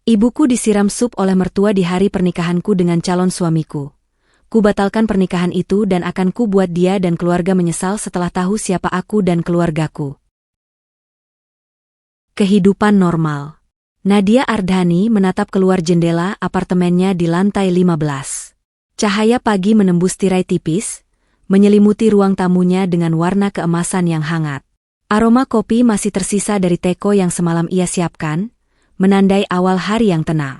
Ibuku disiram sup oleh mertua di hari pernikahanku dengan calon suamiku. Ku batalkan pernikahan itu dan akan ku buat dia dan keluarga menyesal setelah tahu siapa aku dan keluargaku. Kehidupan normal. Nadia Ardhani menatap keluar jendela apartemennya di lantai 15. Cahaya pagi menembus tirai tipis, menyelimuti ruang tamunya dengan warna keemasan yang hangat. Aroma kopi masih tersisa dari teko yang semalam ia siapkan, menandai awal hari yang tenang.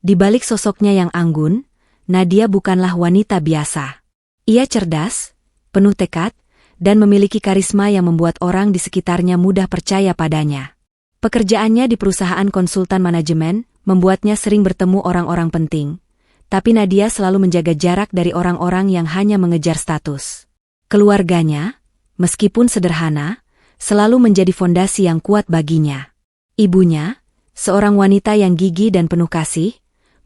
Di balik sosoknya yang anggun, Nadia bukanlah wanita biasa. Ia cerdas, penuh tekad, dan memiliki karisma yang membuat orang di sekitarnya mudah percaya padanya. Pekerjaannya di perusahaan konsultan manajemen membuatnya sering bertemu orang-orang penting, tapi Nadia selalu menjaga jarak dari orang-orang yang hanya mengejar status. Keluarganya, meskipun sederhana, selalu menjadi fondasi yang kuat baginya. Ibunya, seorang wanita yang gigih dan penuh kasih,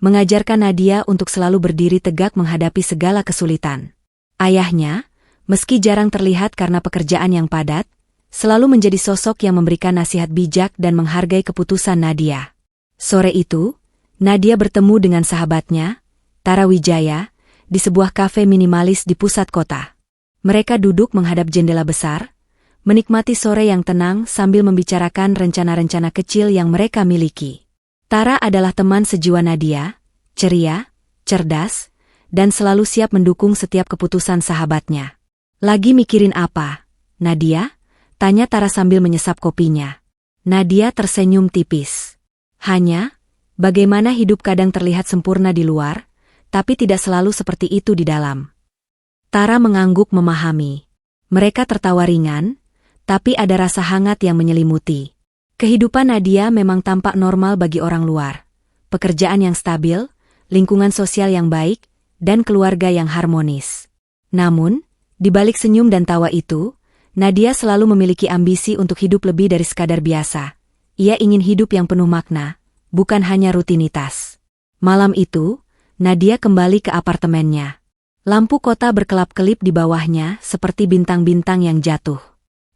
mengajarkan Nadia untuk selalu berdiri tegak menghadapi segala kesulitan. Ayahnya, meski jarang terlihat karena pekerjaan yang padat, selalu menjadi sosok yang memberikan nasihat bijak dan menghargai keputusan Nadia. Sore itu, Nadia bertemu dengan sahabatnya, Tara Wijaya, di sebuah kafe minimalis di pusat kota. Mereka duduk menghadap jendela besar, menikmati sore yang tenang sambil membicarakan rencana-rencana kecil yang mereka miliki. Tara adalah teman sejiwa Nadia, ceria, cerdas, dan selalu siap mendukung setiap keputusan sahabatnya. Lagi mikirin apa, Nadia? Tanya Tara sambil menyesap kopinya. Nadia tersenyum tipis. Hanya, bagaimana hidup kadang terlihat sempurna di luar, tapi tidak selalu seperti itu di dalam. Tara mengangguk memahami. Mereka tertawa ringan, tapi ada rasa hangat yang menyelimuti. Kehidupan Nadia memang tampak normal bagi orang luar. Pekerjaan yang stabil, lingkungan sosial yang baik, dan keluarga yang harmonis. Namun, di balik senyum dan tawa itu, Nadia selalu memiliki ambisi untuk hidup lebih dari sekadar biasa. Ia ingin hidup yang penuh makna, bukan hanya rutinitas. Malam itu, Nadia kembali ke apartemennya. Lampu kota berkelap-kelip di bawahnya seperti bintang-bintang yang jatuh.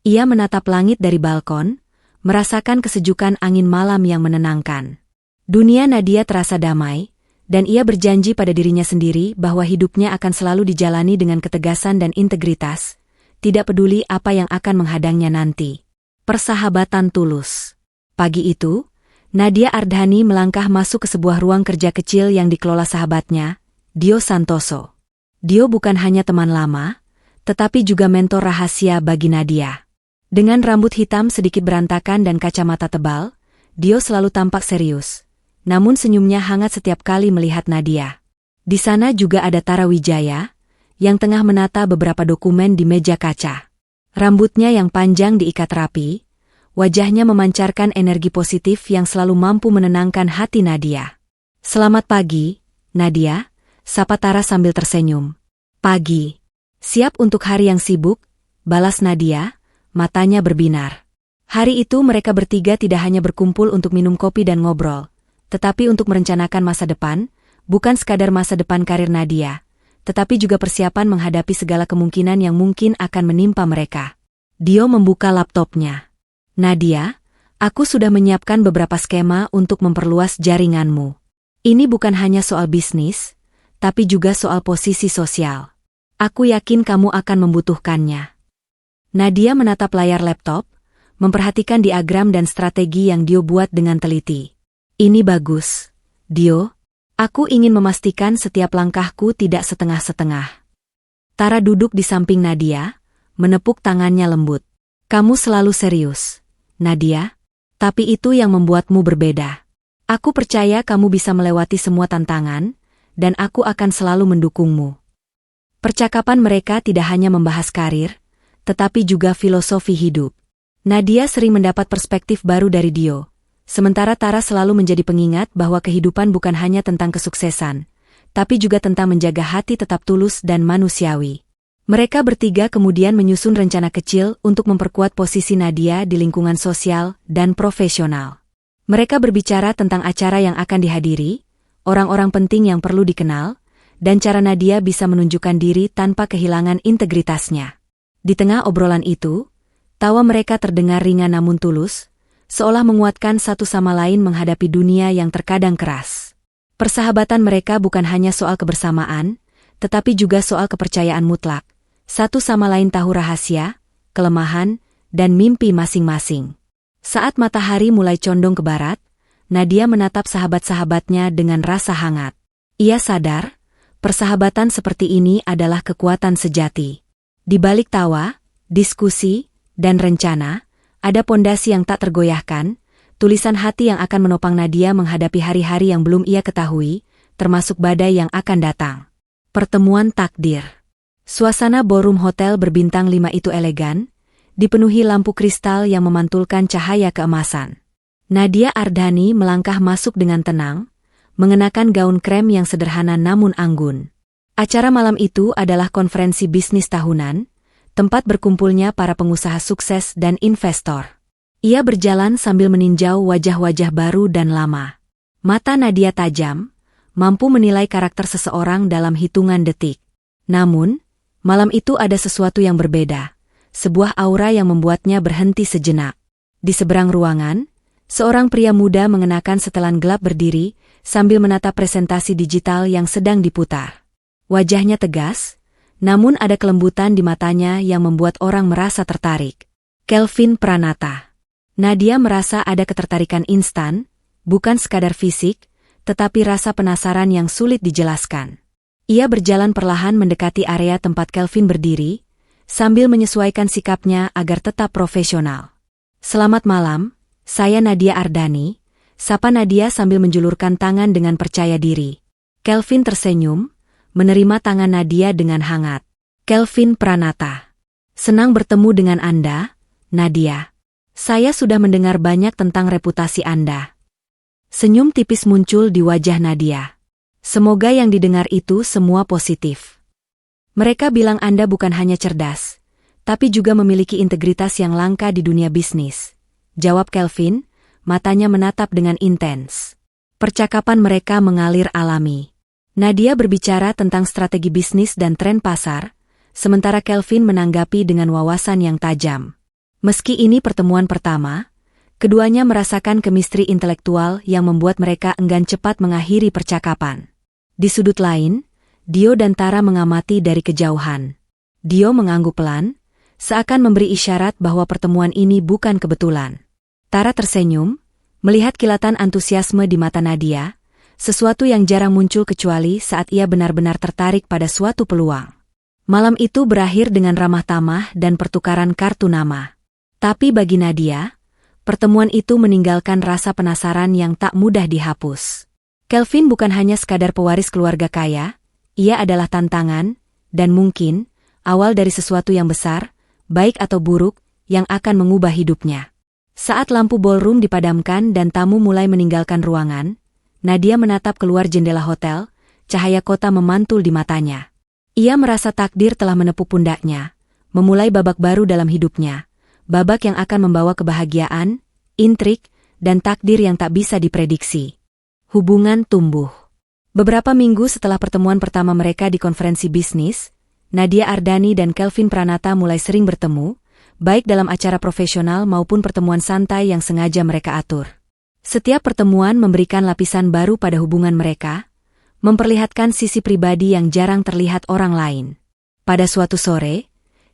Ia menatap langit dari balkon, merasakan kesejukan angin malam yang menenangkan. Dunia Nadia terasa damai, dan ia berjanji pada dirinya sendiri bahwa hidupnya akan selalu dijalani dengan ketegasan dan integritas, tidak peduli apa yang akan menghadangnya nanti. Persahabatan tulus. Pagi itu, Nadia Ardhani melangkah masuk ke sebuah ruang kerja kecil yang dikelola sahabatnya, Dio Santoso. Dio bukan hanya teman lama, tetapi juga mentor rahasia bagi Nadia. Dengan rambut hitam sedikit berantakan dan kacamata tebal, Dio selalu tampak serius. Namun senyumnya hangat setiap kali melihat Nadia. Di sana juga ada Tara Wijaya, yang tengah menata beberapa dokumen di meja kaca. Rambutnya yang panjang diikat rapi, wajahnya memancarkan energi positif yang selalu mampu menenangkan hati Nadia. "Selamat pagi, Nadia," sapa Tara sambil tersenyum. "Pagi. Siap untuk hari yang sibuk?" balas Nadia, matanya berbinar. Hari itu mereka bertiga tidak hanya berkumpul untuk minum kopi dan ngobrol, tetapi untuk merencanakan masa depan, bukan sekadar masa depan karir Nadia, tetapi juga persiapan menghadapi segala kemungkinan yang mungkin akan menimpa mereka. Dio membuka laptopnya. "Nadia, aku sudah menyiapkan beberapa skema untuk memperluas jaringanmu. Ini bukan hanya soal bisnis, tapi juga soal posisi sosial. Aku yakin kamu akan membutuhkannya." Nadia menatap layar laptop, memperhatikan diagram dan strategi yang Dio buat dengan teliti. "Ini bagus, Dio. Aku ingin memastikan setiap langkahku tidak setengah-setengah." Tara duduk di samping Nadia, menepuk tangannya lembut. "Kamu selalu serius, Nadia, tapi itu yang membuatmu berbeda. Aku percaya kamu bisa melewati semua tantangan, dan aku akan selalu mendukungmu." Percakapan mereka tidak hanya membahas karir, tetapi juga filosofi hidup. Nadia sering mendapat perspektif baru dari Dio, sementara Tara selalu menjadi pengingat bahwa kehidupan bukan hanya tentang kesuksesan, tapi juga tentang menjaga hati tetap tulus dan manusiawi. Mereka bertiga kemudian menyusun rencana kecil untuk memperkuat posisi Nadia di lingkungan sosial dan profesional. Mereka berbicara tentang acara yang akan dihadiri, orang-orang penting yang perlu dikenal, dan cara Nadia bisa menunjukkan diri tanpa kehilangan integritasnya. Di tengah obrolan itu, tawa mereka terdengar ringan namun tulus, seolah menguatkan satu sama lain menghadapi dunia yang terkadang keras. Persahabatan mereka bukan hanya soal kebersamaan, tetapi juga soal kepercayaan mutlak. Satu sama lain tahu rahasia, kelemahan, dan mimpi masing-masing. Saat matahari mulai condong ke barat, Nadia menatap sahabat-sahabatnya dengan rasa hangat. Ia sadar, persahabatan seperti ini adalah kekuatan sejati. Di balik tawa, diskusi, dan rencana, ada pondasi yang tak tergoyahkan, tulisan hati yang akan menopang Nadia menghadapi hari-hari yang belum ia ketahui, termasuk badai yang akan datang. Pertemuan takdir. Suasana ballroom hotel berbintang 5 itu elegan, dipenuhi lampu kristal yang memantulkan cahaya keemasan. Nadia Ardhani melangkah masuk dengan tenang, mengenakan gaun krem yang sederhana namun anggun. Acara malam itu adalah konferensi bisnis tahunan, tempat berkumpulnya para pengusaha sukses dan investor. Ia berjalan sambil meninjau wajah-wajah baru dan lama. Mata Nadia tajam, mampu menilai karakter seseorang dalam hitungan detik. Namun, malam itu ada sesuatu yang berbeda, sebuah aura yang membuatnya berhenti sejenak. Di seberang ruangan, seorang pria muda mengenakan setelan gelap berdiri, sambil menatap presentasi digital yang sedang diputar. Wajahnya tegas, namun ada kelembutan di matanya yang membuat orang merasa tertarik. Kelvin Pranata. Nadia merasa ada ketertarikan instan, bukan sekadar fisik, tetapi rasa penasaran yang sulit dijelaskan. Ia berjalan perlahan mendekati area tempat Kelvin berdiri, sambil menyesuaikan sikapnya agar tetap profesional. "Selamat malam, saya Nadia Ardhani," sapa Nadia sambil menjulurkan tangan dengan percaya diri. Kelvin tersenyum, menerima tangan Nadia dengan hangat. "Kelvin Pranata. Senang bertemu dengan Anda, Nadia. Saya sudah mendengar banyak tentang reputasi Anda." Senyum tipis muncul di wajah Nadia. Semoga yang didengar itu semua positif. "Mereka bilang Anda bukan hanya cerdas, tapi juga memiliki integritas yang langka di dunia bisnis," jawab Kelvin, matanya menatap dengan intens. Percakapan mereka mengalir alami. Nadia berbicara tentang strategi bisnis dan tren pasar, sementara Kelvin menanggapi dengan wawasan yang tajam. Meski ini pertemuan pertama, keduanya merasakan kemistri intelektual yang membuat mereka enggan cepat mengakhiri percakapan. Di sudut lain, Dio dan Tara mengamati dari kejauhan. Dio mengangguk pelan, seakan memberi isyarat bahwa pertemuan ini bukan kebetulan. Tara tersenyum, melihat kilatan antusiasme di mata Nadia, sesuatu yang jarang muncul kecuali saat ia benar-benar tertarik pada suatu peluang. Malam itu berakhir dengan ramah tamah dan pertukaran kartu nama. Tapi bagi Nadia, pertemuan itu meninggalkan rasa penasaran yang tak mudah dihapus. Kelvin bukan hanya sekadar pewaris keluarga kaya, ia adalah tantangan, dan mungkin, awal dari sesuatu yang besar, baik atau buruk, yang akan mengubah hidupnya. Saat lampu ballroom dipadamkan dan tamu mulai meninggalkan ruangan, Nadia menatap keluar jendela hotel, cahaya kota memantul di matanya. Ia merasa takdir telah menepuk pundaknya, memulai babak baru dalam hidupnya, babak yang akan membawa kebahagiaan, intrik, dan takdir yang tak bisa diprediksi. Hubungan tumbuh. Beberapa minggu setelah pertemuan pertama mereka di konferensi bisnis, Nadia Ardhani dan Kelvin Pranata mulai sering bertemu, baik dalam acara profesional maupun pertemuan santai yang sengaja mereka atur. Setiap pertemuan memberikan lapisan baru pada hubungan mereka, memperlihatkan sisi pribadi yang jarang terlihat orang lain. Pada suatu sore,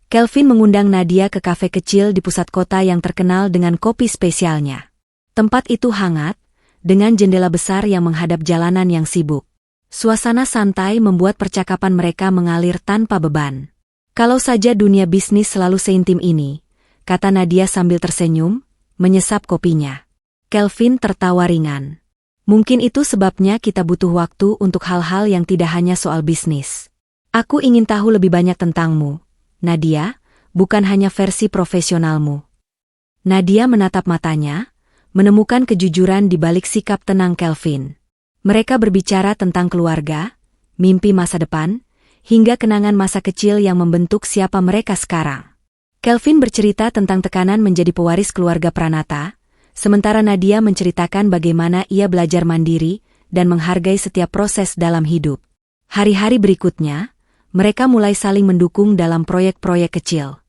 Kelvin mengundang Nadia ke kafe kecil di pusat kota yang terkenal dengan kopi spesialnya. Tempat itu hangat, dengan jendela besar yang menghadap jalanan yang sibuk. Suasana santai membuat percakapan mereka mengalir tanpa beban. "Kalau saja dunia bisnis selalu seintim ini," kata Nadia sambil tersenyum, menyesap kopinya. Kelvin tertawa ringan. "Mungkin itu sebabnya kita butuh waktu untuk hal-hal yang tidak hanya soal bisnis. Aku ingin tahu lebih banyak tentangmu, Nadia, bukan hanya versi profesionalmu." Nadia menatap matanya, menemukan kejujuran di balik sikap tenang Kelvin. Mereka berbicara tentang keluarga, mimpi masa depan, hingga kenangan masa kecil yang membentuk siapa mereka sekarang. Kelvin bercerita tentang tekanan menjadi pewaris keluarga Pranata, sementara Nadia menceritakan bagaimana ia belajar mandiri dan menghargai setiap proses dalam hidup. Hari-hari berikutnya, mereka mulai saling mendukung dalam proyek-proyek kecil.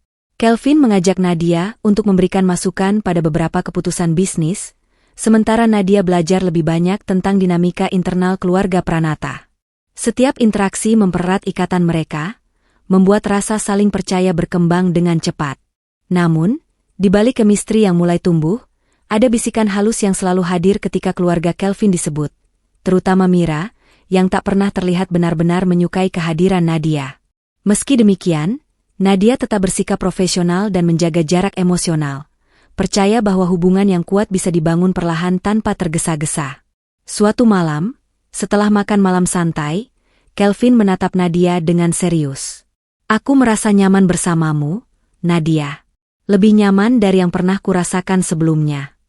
Kelvin mengajak Nadia untuk memberikan masukan pada beberapa keputusan bisnis, sementara Nadia belajar lebih banyak tentang dinamika internal keluarga Pranata. Setiap interaksi mempererat ikatan mereka, membuat rasa saling percaya berkembang dengan cepat. Namun, di balik kemistri yang mulai tumbuh, ada bisikan halus yang selalu hadir ketika keluarga Kelvin disebut, terutama Mira, yang tak pernah terlihat benar-benar menyukai kehadiran Nadia. Meski demikian, Nadia tetap bersikap profesional dan menjaga jarak emosional, percaya bahwa hubungan yang kuat bisa dibangun perlahan tanpa tergesa-gesa. Suatu malam, setelah makan malam santai, Kelvin menatap Nadia dengan serius. "Aku merasa nyaman bersamamu, Nadia. Lebih nyaman dari yang pernah kurasakan sebelumnya."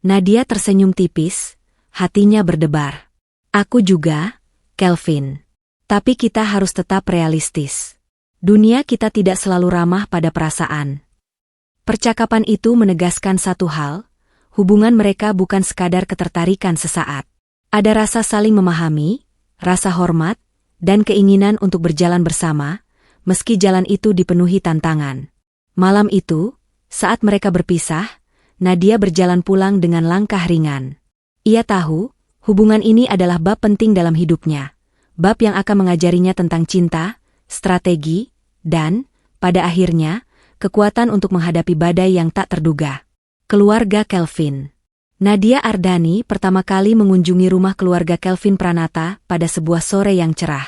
Nadia tersenyum tipis, hatinya berdebar. "Aku juga, Kelvin. Tapi kita harus tetap realistis. Dunia kita tidak selalu ramah pada perasaan." Percakapan itu menegaskan satu hal, hubungan mereka bukan sekadar ketertarikan sesaat. Ada rasa saling memahami, rasa hormat, dan keinginan untuk berjalan bersama, meski jalan itu dipenuhi tantangan. Malam itu, saat mereka berpisah, Nadia berjalan pulang dengan langkah ringan. Ia tahu, hubungan ini adalah bab penting dalam hidupnya, bab yang akan mengajarinya tentang cinta, strategi, dan, pada akhirnya, kekuatan untuk menghadapi badai yang tak terduga. Keluarga Kelvin. Nadia Ardhani pertama kali mengunjungi rumah keluarga Kelvin Pranata pada sebuah sore yang cerah.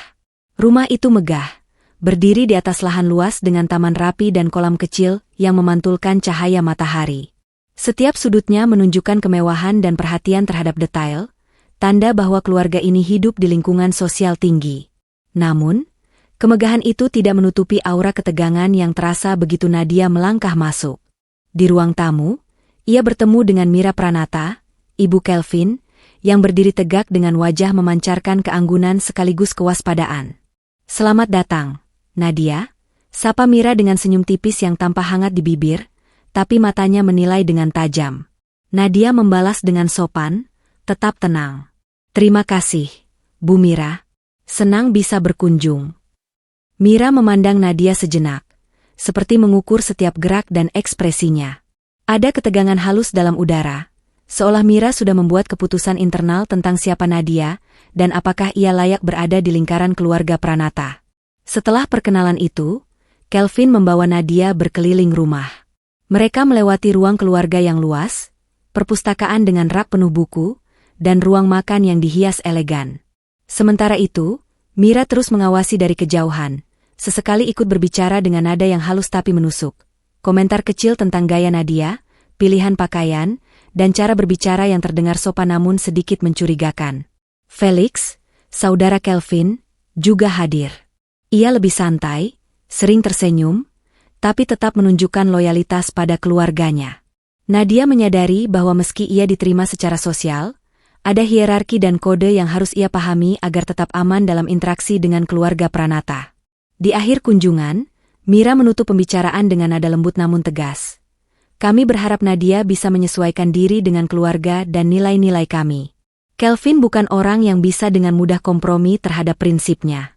Rumah itu megah, berdiri di atas lahan luas dengan taman rapi dan kolam kecil yang memantulkan cahaya matahari. Setiap sudutnya menunjukkan kemewahan dan perhatian terhadap detail, tanda bahwa keluarga ini hidup di lingkungan sosial tinggi. Namun, kemegahan itu tidak menutupi aura ketegangan yang terasa begitu Nadia melangkah masuk. Di ruang tamu, ia bertemu dengan Mira Pranata, ibu Kelvin, yang berdiri tegak dengan wajah memancarkan keanggunan sekaligus kewaspadaan. "Selamat datang, Nadia," sapa Mira dengan senyum tipis yang tampak hangat di bibir, tapi matanya menilai dengan tajam. Nadia membalas dengan sopan, "Tetap tenang. Terima kasih, Bu Mira. Senang bisa berkunjung." Mira memandang Nadia sejenak, seperti mengukur setiap gerak dan ekspresinya. Ada ketegangan halus dalam udara, seolah Mira sudah membuat keputusan internal tentang siapa Nadia dan apakah ia layak berada di lingkaran keluarga Pranata. Setelah perkenalan itu, Kelvin membawa Nadia berkeliling rumah. Mereka melewati ruang keluarga yang luas, perpustakaan dengan rak penuh buku, dan ruang makan yang dihias elegan. Sementara itu, Mira terus mengawasi dari kejauhan, sesekali ikut berbicara dengan nada yang halus tapi menusuk. Komentar kecil tentang gaya Nadia, pilihan pakaian, dan cara berbicara yang terdengar sopan namun sedikit mencurigakan. Felix, saudara Kelvin, juga hadir. Ia lebih santai, sering tersenyum, tapi tetap menunjukkan loyalitas pada keluarganya. Nadia menyadari bahwa meski ia diterima secara sosial, ada hierarki dan kode yang harus ia pahami agar tetap aman dalam interaksi dengan keluarga Pranata. Di akhir kunjungan, Mira menutup pembicaraan dengan nada lembut namun tegas. "Kami berharap Nadia bisa menyesuaikan diri dengan keluarga dan nilai-nilai kami. Kelvin bukan orang yang bisa dengan mudah kompromi terhadap prinsipnya."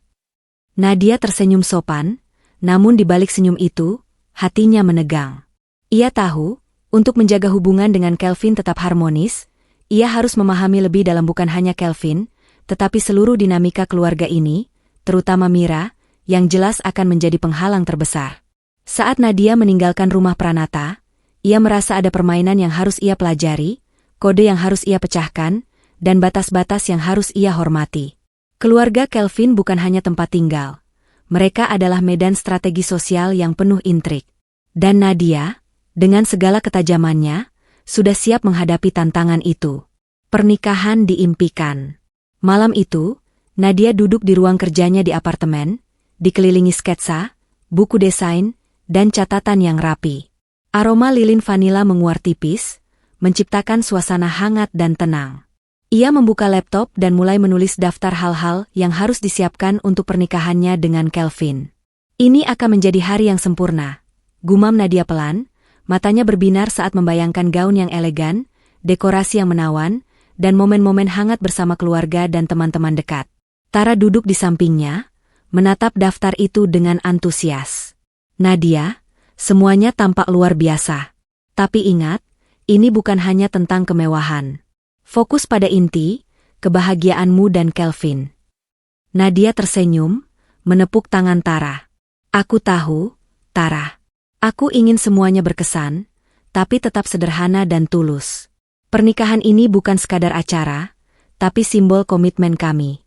Nadia tersenyum sopan, namun di balik senyum itu, hatinya menegang. Ia tahu, untuk menjaga hubungan dengan Kelvin tetap harmonis, ia harus memahami lebih dalam bukan hanya Kelvin, tetapi seluruh dinamika keluarga ini, terutama Mira, yang jelas akan menjadi penghalang terbesar. Saat Nadia meninggalkan rumah Pranata, ia merasa ada permainan yang harus ia pelajari, kode yang harus ia pecahkan, dan batas-batas yang harus ia hormati. Keluarga Kelvin bukan hanya tempat tinggal. Mereka adalah medan strategi sosial yang penuh intrik. Dan Nadia, dengan segala ketajamannya, sudah siap menghadapi tantangan itu. Pernikahan diimpikan. Malam itu, Nadia duduk di ruang kerjanya di apartemen, dikelilingi sketsa, buku desain, dan catatan yang rapi. Aroma lilin vanila menguar tipis, menciptakan suasana hangat dan tenang. Ia membuka laptop dan mulai menulis daftar hal-hal yang harus disiapkan untuk pernikahannya dengan Kelvin. "Ini akan menjadi hari yang sempurna," gumam Nadia pelan, matanya berbinar saat membayangkan gaun yang elegan, dekorasi yang menawan, dan momen-momen hangat bersama keluarga dan teman-teman dekat. Tara duduk di sampingnya, menatap daftar itu dengan antusias. "Nadia, Semuanya tampak luar biasa. Tapi ingat, ini bukan hanya tentang kemewahan. Fokus pada inti, kebahagiaanmu dan Kelvin. Nadia tersenyum, menepuk tangan Tara. Aku tahu, Tara. Aku ingin semuanya berkesan, tapi tetap sederhana dan tulus. Pernikahan ini bukan sekadar acara, tapi simbol komitmen kami.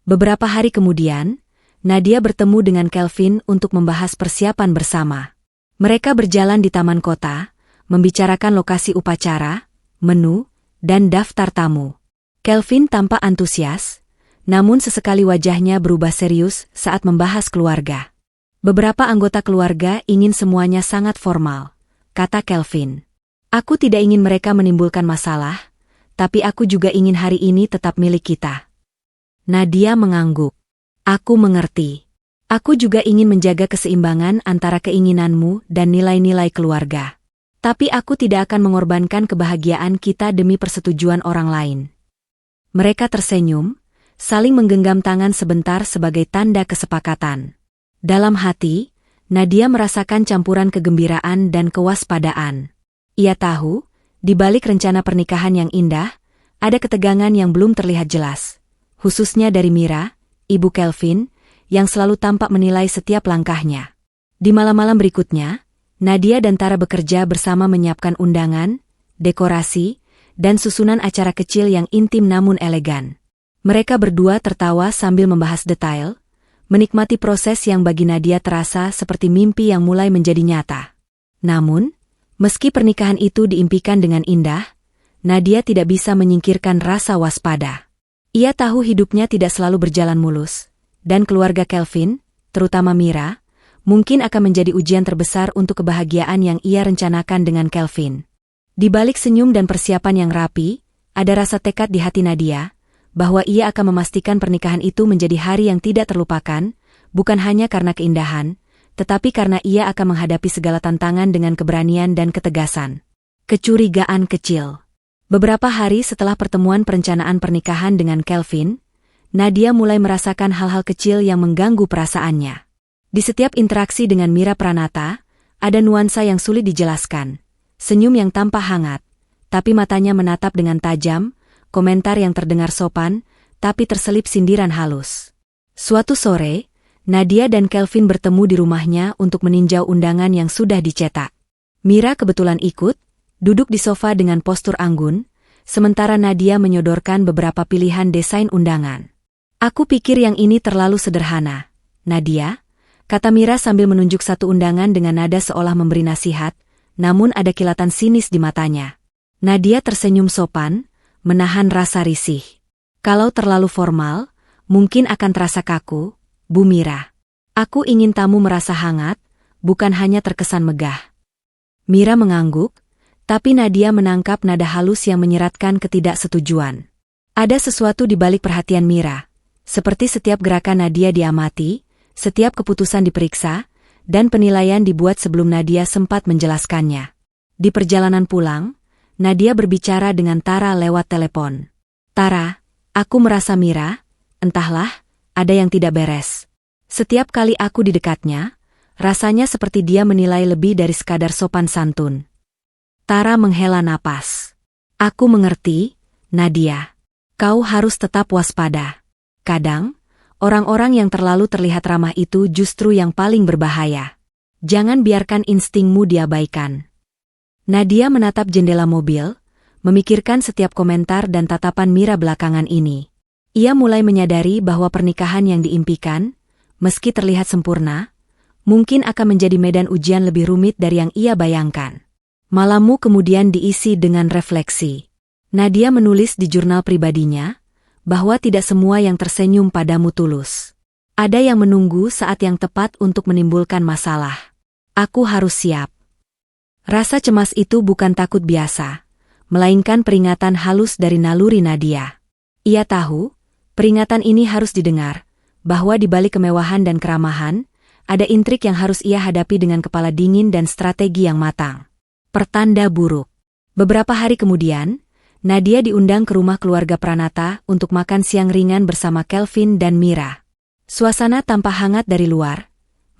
Beberapa hari kemudian, Nadia bertemu dengan Kelvin untuk membahas persiapan bersama. Mereka berjalan di taman kota, membicarakan lokasi upacara, menu, dan daftar tamu. Kelvin tampak antusias, namun sesekali wajahnya berubah serius saat membahas keluarga. Beberapa anggota keluarga ingin semuanya sangat formal, kata Kelvin. Aku tidak ingin mereka menimbulkan masalah, tapi aku juga ingin hari ini tetap milik kita. Nadia mengangguk. Aku mengerti. Aku juga ingin menjaga keseimbangan antara keinginanmu dan nilai-nilai keluarga. Tapi aku tidak akan mengorbankan kebahagiaan kita demi persetujuan orang lain. Mereka tersenyum, saling menggenggam tangan sebentar sebagai tanda kesepakatan. Dalam hati, Nadia merasakan campuran kegembiraan dan kewaspadaan. Ia tahu, di balik rencana pernikahan yang indah, ada ketegangan yang belum terlihat jelas. Khususnya dari Mira, ibu Kelvin, yang selalu tampak menilai setiap langkahnya. Di malam-malam berikutnya, Nadia dan Tara bekerja bersama menyiapkan undangan, dekorasi, dan susunan acara kecil yang intim namun elegan. Mereka berdua tertawa sambil membahas detail, menikmati proses yang bagi Nadia terasa seperti mimpi yang mulai menjadi nyata. Namun, meski pernikahan itu diimpikan dengan indah, Nadia tidak bisa menyingkirkan rasa waspada. Ia tahu hidupnya tidak selalu berjalan mulus. Dan keluarga Kelvin, terutama Mira, mungkin akan menjadi ujian terbesar untuk kebahagiaan yang ia rencanakan dengan Kelvin. Di balik senyum dan persiapan yang rapi, ada rasa tekad di hati Nadia, bahwa ia akan memastikan pernikahan itu menjadi hari yang tidak terlupakan, bukan hanya karena keindahan, tetapi karena ia akan menghadapi segala tantangan dengan keberanian dan ketegasan. Kecurigaan kecil. Beberapa hari setelah pertemuan perencanaan pernikahan dengan Kelvin, Nadia mulai merasakan hal-hal kecil yang mengganggu perasaannya. Di setiap interaksi dengan Mira Pranata, ada nuansa yang sulit dijelaskan. Senyum yang tampak hangat, tapi matanya menatap dengan tajam, komentar yang terdengar sopan, tapi terselip sindiran halus. Suatu sore, Nadia dan Kelvin bertemu di rumahnya untuk meninjau undangan yang sudah dicetak. Mira kebetulan ikut, duduk di sofa dengan postur anggun, sementara Nadia menyodorkan beberapa pilihan desain undangan. Aku pikir yang ini terlalu sederhana, Nadia, kata Mira sambil menunjuk satu undangan dengan nada seolah memberi nasihat, namun ada kilatan sinis di matanya. Nadia tersenyum sopan, menahan rasa risih. Kalau terlalu formal, mungkin akan terasa kaku, Bu Mira. Aku ingin tamu merasa hangat, bukan hanya terkesan megah. Mira mengangguk, tapi Nadia menangkap nada halus yang menyeratkan ketidaksetujuan. Ada sesuatu di balik perhatian Mira. Seperti setiap gerakan Nadia diamati, setiap keputusan diperiksa, dan penilaian dibuat sebelum Nadia sempat menjelaskannya. Di perjalanan pulang, Nadia berbicara dengan Tara lewat telepon. Tara, aku merasa Mira, entahlah, ada yang tidak beres. Setiap kali aku di dekatnya, rasanya seperti dia menilai lebih dari sekadar sopan santun. Tara menghela napas. Aku mengerti, Nadia. Kau harus tetap waspada. Kadang, orang-orang yang terlalu terlihat ramah itu justru yang paling berbahaya. Jangan biarkan instingmu diabaikan. Nadia menatap jendela mobil, memikirkan setiap komentar dan tatapan Mira belakangan ini. Ia mulai menyadari bahwa pernikahan yang diimpikan, meski terlihat sempurna, mungkin akan menjadi medan ujian lebih rumit dari yang ia bayangkan. Malammu kemudian diisi dengan refleksi. Nadia menulis di jurnal pribadinya, bahwa tidak semua yang tersenyum padamu tulus. Ada yang menunggu saat yang tepat untuk menimbulkan masalah. Aku harus siap. Rasa cemas itu bukan takut biasa, melainkan peringatan halus dari naluri Nadia. Ia tahu, peringatan ini harus didengar, bahwa di balik kemewahan dan keramahan, ada intrik yang harus ia hadapi dengan kepala dingin dan strategi yang matang. Pertanda buruk. Beberapa hari kemudian, Nadia diundang ke rumah keluarga Pranata untuk makan siang ringan bersama Kelvin dan Mira. Suasana tampak hangat dari luar,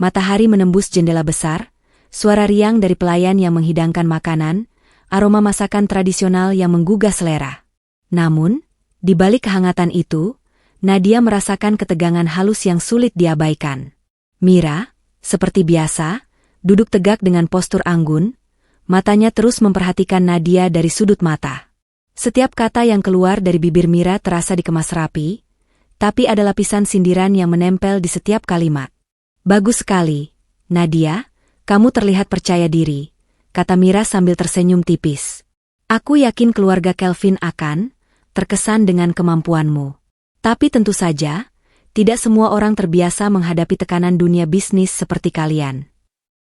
matahari menembus jendela besar, suara riang dari pelayan yang menghidangkan makanan, aroma masakan tradisional yang menggugah selera. Namun, di balik kehangatan itu, Nadia merasakan ketegangan halus yang sulit diabaikan. Mira, seperti biasa, duduk tegak dengan postur anggun, matanya terus memperhatikan Nadia dari sudut mata. Setiap kata yang keluar dari bibir Mira terasa dikemas rapi, tapi ada lapisan sindiran yang menempel di setiap kalimat. "Bagus sekali, Nadia, kamu terlihat percaya diri," kata Mira sambil tersenyum tipis. "Aku yakin keluarga Kelvin akan terkesan dengan kemampuanmu. Tapi tentu saja, tidak semua orang terbiasa menghadapi tekanan dunia bisnis seperti kalian."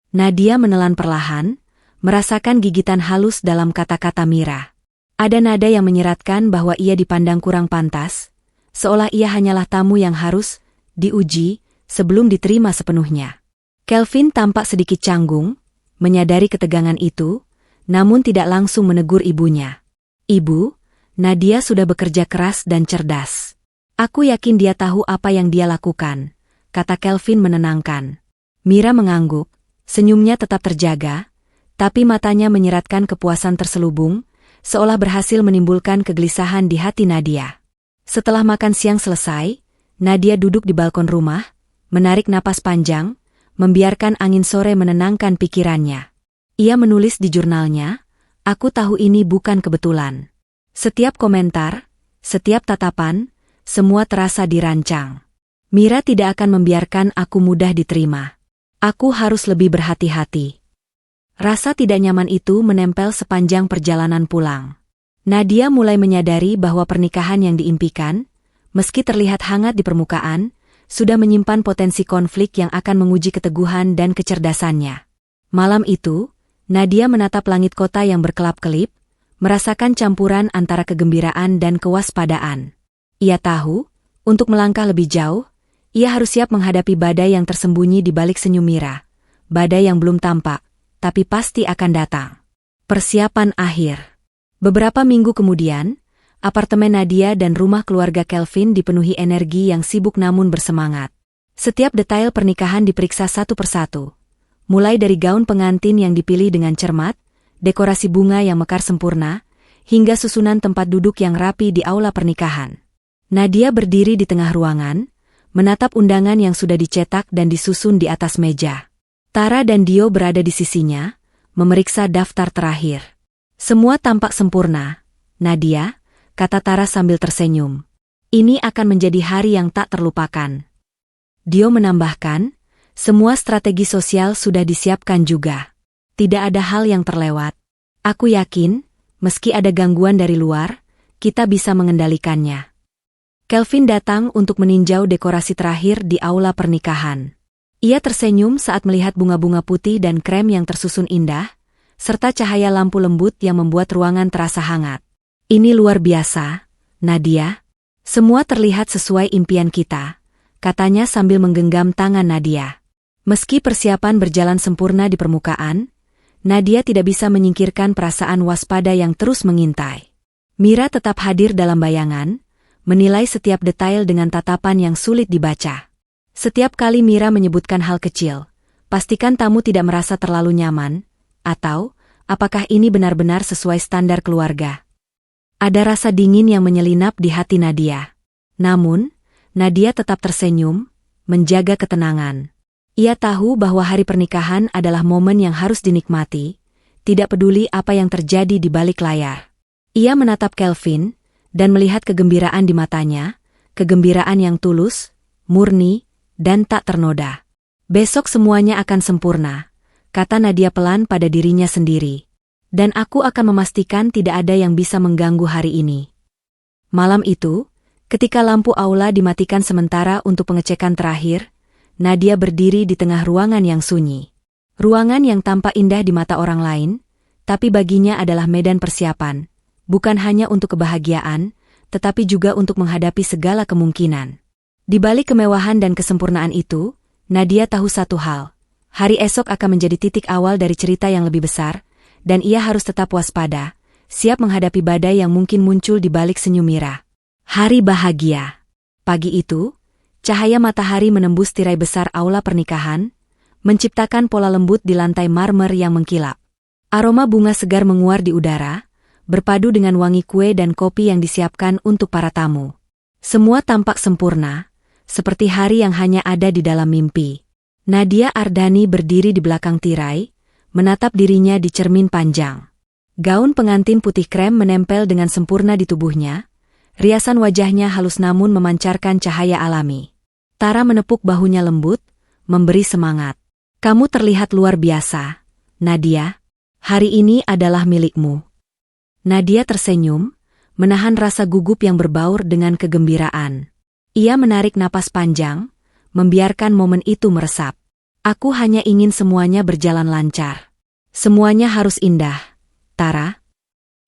Nadia menelan perlahan, merasakan gigitan halus dalam kata-kata Mira. Ada nada yang menyeratkan bahwa ia dipandang kurang pantas, seolah ia hanyalah tamu yang harus diuji sebelum diterima sepenuhnya. Kelvin tampak sedikit canggung, menyadari ketegangan itu, namun tidak langsung menegur ibunya. "Ibu, Nadia sudah bekerja keras dan cerdas. Aku yakin dia tahu apa yang dia lakukan," kata Kelvin menenangkan. Mira mengangguk, senyumnya tetap terjaga, tapi matanya menyeratkan kepuasan terselubung, seolah berhasil menimbulkan kegelisahan di hati Nadia. Setelah makan siang selesai, Nadia duduk di balkon rumah, menarik napas panjang, membiarkan angin sore menenangkan pikirannya. Ia menulis di jurnalnya, "Aku tahu ini bukan kebetulan. Setiap komentar, setiap tatapan, semua terasa dirancang. Mira tidak akan membiarkan aku mudah diterima. Aku harus lebih berhati-hati." Rasa tidak nyaman itu menempel sepanjang perjalanan pulang. Nadia mulai menyadari bahwa pernikahan yang diimpikan, meski terlihat hangat di permukaan, sudah menyimpan potensi konflik yang akan menguji keteguhan dan kecerdasannya. Malam itu, Nadia menatap langit kota yang berkelap-kelip, merasakan campuran antara kegembiraan dan kewaspadaan. Ia tahu, untuk melangkah lebih jauh, ia harus siap menghadapi badai yang tersembunyi di balik senyum Mira. Badai yang belum tampak, tapi pasti akan datang. Persiapan akhir. Beberapa minggu kemudian, apartemen Nadia dan rumah keluarga Kelvin dipenuhi energi yang sibuk namun bersemangat. Setiap detail pernikahan diperiksa satu persatu. Mulai dari gaun pengantin yang dipilih dengan cermat, dekorasi bunga yang mekar sempurna, hingga susunan tempat duduk yang rapi di aula pernikahan. Nadia berdiri di tengah ruangan, menatap undangan yang sudah dicetak dan disusun di atas meja. Tara dan Dio berada di sisinya, memeriksa daftar terakhir. "Semua tampak sempurna, Nadia," kata Tara sambil tersenyum. "Ini akan menjadi hari yang tak terlupakan." Dio menambahkan, "Semua strategi sosial sudah disiapkan juga. Tidak ada hal yang terlewat. Aku yakin, meski ada gangguan dari luar, kita bisa mengendalikannya." Kelvin datang untuk meninjau dekorasi terakhir di aula pernikahan. Ia tersenyum saat melihat bunga-bunga putih dan krem yang tersusun indah, serta cahaya lampu lembut yang membuat ruangan terasa hangat. "Ini luar biasa, Nadia. Semua terlihat sesuai impian kita," katanya sambil menggenggam tangan Nadia. Meski persiapan berjalan sempurna di permukaan, Nadia tidak bisa menyingkirkan perasaan waspada yang terus mengintai. Mira tetap hadir dalam bayangan, menilai setiap detail dengan tatapan yang sulit dibaca. Setiap kali Mira menyebutkan hal kecil, pastikan tamu tidak merasa terlalu nyaman, atau apakah ini benar-benar sesuai standar keluarga. Ada rasa dingin yang menyelinap di hati Nadia. Namun, Nadia tetap tersenyum, menjaga ketenangan. Ia tahu bahwa hari pernikahan adalah momen yang harus dinikmati, tidak peduli apa yang terjadi di balik layar. Ia menatap Kelvin, dan melihat kegembiraan di matanya, kegembiraan yang tulus, murni, dan tak ternoda. "Besok semuanya akan sempurna," kata Nadia pelan pada dirinya sendiri. "Dan aku akan memastikan tidak ada yang bisa mengganggu hari ini." Malam itu, ketika lampu aula dimatikan sementara untuk pengecekan terakhir, Nadia berdiri di tengah ruangan yang sunyi. Ruangan yang tampak indah di mata orang lain, tapi baginya adalah medan persiapan, bukan hanya untuk kebahagiaan, tetapi juga untuk menghadapi segala kemungkinan. Di balik kemewahan dan kesempurnaan itu, Nadia tahu satu hal. Hari esok akan menjadi titik awal dari cerita yang lebih besar, dan ia harus tetap waspada, siap menghadapi badai yang mungkin muncul di balik senyum Mira. Hari bahagia. Pagi itu, cahaya matahari menembus tirai besar aula pernikahan, menciptakan pola lembut di lantai marmer yang mengkilap. Aroma bunga segar menguar di udara, berpadu dengan wangi kue dan kopi yang disiapkan untuk para tamu. Semua tampak sempurna, seperti hari yang hanya ada di dalam mimpi. Nadia Ardhani berdiri di belakang tirai, menatap dirinya di cermin panjang. Gaun pengantin putih krem menempel dengan sempurna di tubuhnya, riasan wajahnya halus namun memancarkan cahaya alami. Tara menepuk bahunya lembut, memberi semangat. Kamu terlihat luar biasa, Nadia. Hari ini adalah milikmu. Nadia tersenyum, menahan rasa gugup yang berbaur dengan kegembiraan. Ia menarik napas panjang, membiarkan momen itu meresap. Aku hanya ingin semuanya berjalan lancar. Semuanya harus indah, Tara.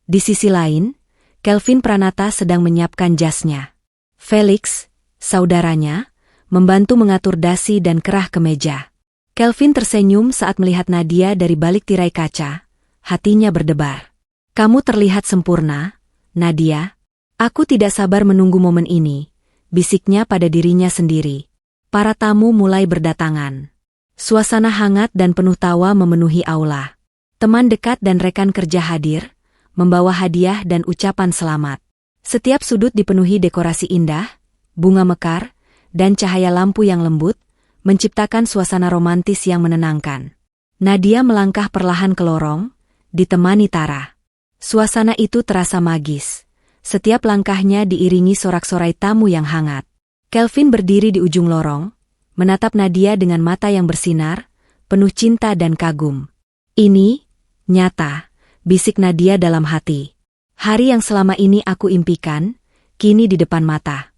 Di sisi lain, Kelvin Pranata sedang menyiapkan jasnya. Felix, saudaranya, membantu mengatur dasi dan kerah kemeja. Kelvin tersenyum saat melihat Nadia dari balik tirai kaca, hatinya berdebar. Kamu terlihat sempurna, Nadia. Aku tidak sabar menunggu momen ini, bisiknya pada dirinya sendiri. Para tamu mulai berdatangan. Suasana hangat dan penuh tawa memenuhi aula. Teman dekat dan rekan kerja hadir, membawa hadiah dan ucapan selamat. Setiap sudut dipenuhi dekorasi indah, bunga mekar, dan cahaya lampu yang lembut, menciptakan suasana romantis yang menenangkan. Nadia melangkah perlahan ke lorong, ditemani Tara. Suasana itu terasa magis. Setiap langkahnya diiringi sorak-sorai tamu yang hangat. Kelvin berdiri di ujung lorong, menatap Nadia dengan mata yang bersinar, penuh cinta dan kagum. Ini, nyata, bisik Nadia dalam hati. Hari yang selama ini aku impikan, kini di depan mata.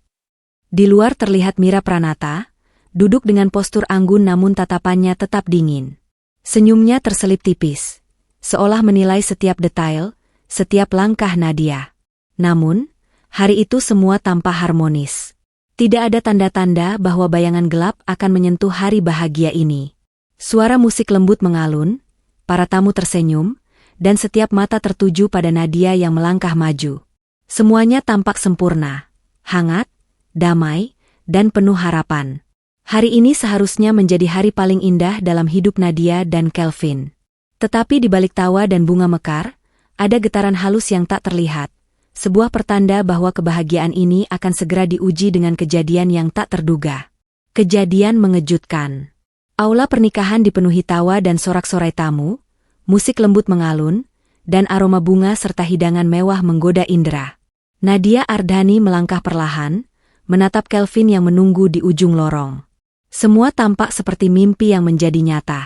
Di luar terlihat Mira Pranata, duduk dengan postur anggun namun tatapannya tetap dingin. Senyumnya terselip tipis, seolah menilai setiap detail, setiap langkah Nadia. Namun, hari itu semua tampak harmonis. Tidak ada tanda-tanda bahwa bayangan gelap akan menyentuh hari bahagia ini. Suara musik lembut mengalun, para tamu tersenyum, dan setiap mata tertuju pada Nadia yang melangkah maju. Semuanya tampak sempurna, hangat, damai, dan penuh harapan. Hari ini seharusnya menjadi hari paling indah dalam hidup Nadia dan Kelvin. Tetapi di balik tawa dan bunga mekar, ada getaran halus yang tak terlihat, sebuah pertanda bahwa kebahagiaan ini akan segera diuji dengan kejadian yang tak terduga. Kejadian mengejutkan. Aula pernikahan dipenuhi tawa dan sorak-sorai tamu, musik lembut mengalun, dan aroma bunga serta hidangan mewah menggoda indera. Nadia Ardhani melangkah perlahan, menatap Kelvin yang menunggu di ujung lorong. Semua tampak seperti mimpi yang menjadi nyata.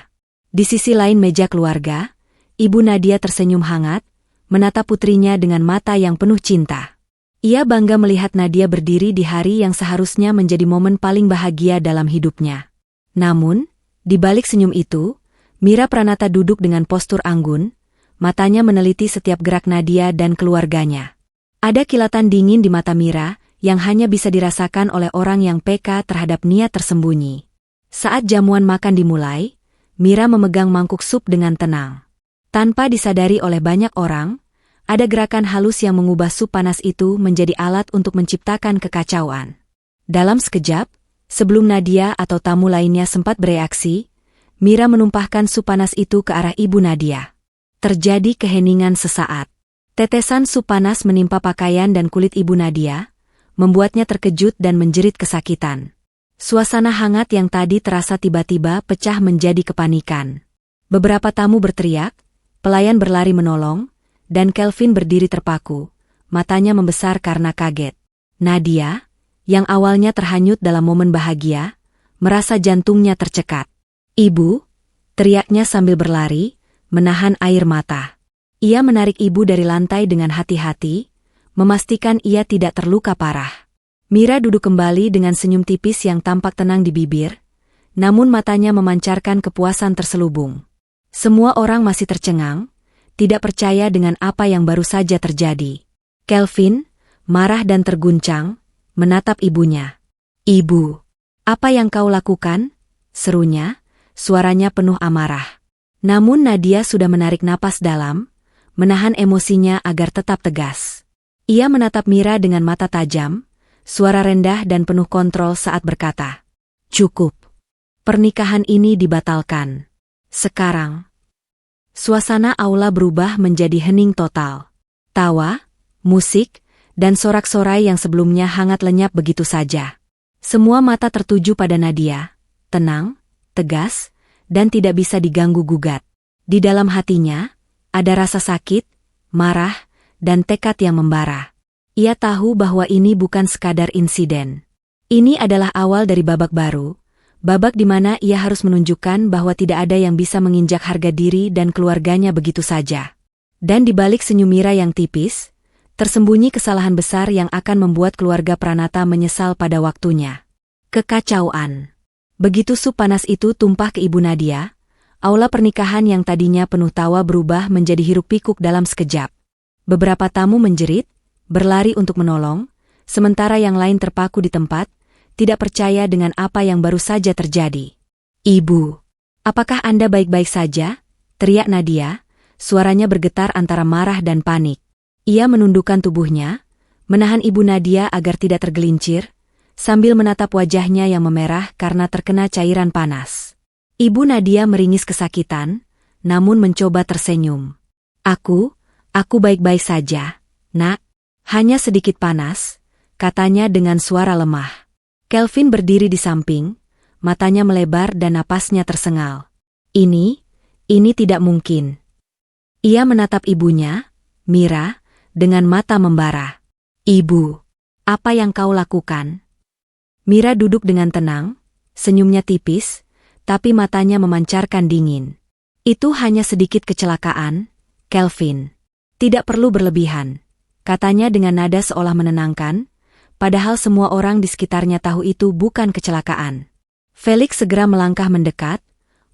Di sisi lain meja keluarga, Ibu Nadia tersenyum hangat, menatap putrinya dengan mata yang penuh cinta. Ia bangga melihat Nadia berdiri di hari yang seharusnya menjadi momen paling bahagia dalam hidupnya. Namun, di balik senyum itu, Mira Pranata duduk dengan postur anggun, matanya meneliti setiap gerak Nadia dan keluarganya. Ada kilatan dingin di mata Mira, yang hanya bisa dirasakan oleh orang yang peka terhadap niat tersembunyi. Saat jamuan makan dimulai, Mira memegang mangkuk sup dengan tenang. Tanpa disadari oleh banyak orang, ada gerakan halus yang mengubah sup panas itu menjadi alat untuk menciptakan kekacauan. Dalam sekejap, sebelum Nadia atau tamu lainnya sempat bereaksi, Mira menumpahkan sup panas itu ke arah Ibu Nadia. Terjadi keheningan sesaat. Tetesan sup panas menimpa pakaian dan kulit Ibu Nadia, membuatnya terkejut dan menjerit kesakitan. Suasana hangat yang tadi terasa tiba-tiba pecah menjadi kepanikan. Beberapa tamu berteriak, pelayan berlari menolong, dan Kelvin berdiri terpaku, matanya membesar karena kaget. Nadia, yang awalnya terhanyut dalam momen bahagia, merasa jantungnya tercekat. Ibu, teriaknya sambil berlari, menahan air mata. Ia menarik ibu dari lantai dengan hati-hati, memastikan ia tidak terluka parah. Mira duduk kembali dengan senyum tipis yang tampak tenang di bibir, namun matanya memancarkan kepuasan terselubung. Semua orang masih tercengang, tidak percaya dengan apa yang baru saja terjadi. Kelvin, marah dan terguncang, menatap ibunya. "Ibu, apa yang kau lakukan?" serunya, suaranya penuh amarah. Namun Nadia sudah menarik napas dalam, menahan emosinya agar tetap tegas. Ia menatap Mira dengan mata tajam, suara rendah dan penuh kontrol saat berkata, "Cukup. Pernikahan ini dibatalkan. Sekarang, suasana aula berubah menjadi hening total. Tawa, musik, dan sorak-sorai yang sebelumnya hangat lenyap begitu saja. Semua mata tertuju pada Nadia, tenang, tegas, dan tidak bisa diganggu-gugat. Di dalam hatinya, ada rasa sakit, marah, dan tekad yang membara. Ia tahu bahwa ini bukan sekadar insiden. Ini adalah awal dari babak baru, babak di mana ia harus menunjukkan bahwa tidak ada yang bisa menginjak harga diri dan keluarganya begitu saja. Dan di balik senyum Mira yang tipis, tersembunyi kesalahan besar yang akan membuat keluarga Pranata menyesal pada waktunya. Kekacauan. Begitu sup panas itu tumpah ke Ibu Nadia, aula pernikahan yang tadinya penuh tawa berubah menjadi hiruk-pikuk dalam sekejap. Beberapa tamu menjerit, berlari untuk menolong, sementara yang lain terpaku di tempat, tidak percaya dengan apa yang baru saja terjadi. "Ibu, apakah Anda baik-baik saja?" teriak Nadia, suaranya bergetar antara marah dan panik. Ia menundukkan tubuhnya, menahan Ibu Nadia agar tidak tergelincir, sambil menatap wajahnya yang memerah karena terkena cairan panas. Ibu Nadia meringis kesakitan, namun mencoba tersenyum. Aku baik-baik saja, Nak. Hanya sedikit panas," katanya dengan suara lemah. Kelvin berdiri di samping, matanya melebar dan napasnya tersengal. Ini tidak mungkin." Ia menatap ibunya, Mira, dengan mata membara. "Ibu, apa yang kau lakukan?" Mira duduk dengan tenang, senyumnya tipis, tapi matanya memancarkan dingin. "Itu hanya sedikit kecelakaan, Kelvin. Tidak perlu berlebihan," katanya dengan nada seolah menenangkan, padahal semua orang di sekitarnya tahu itu bukan kecelakaan. Felix segera melangkah mendekat,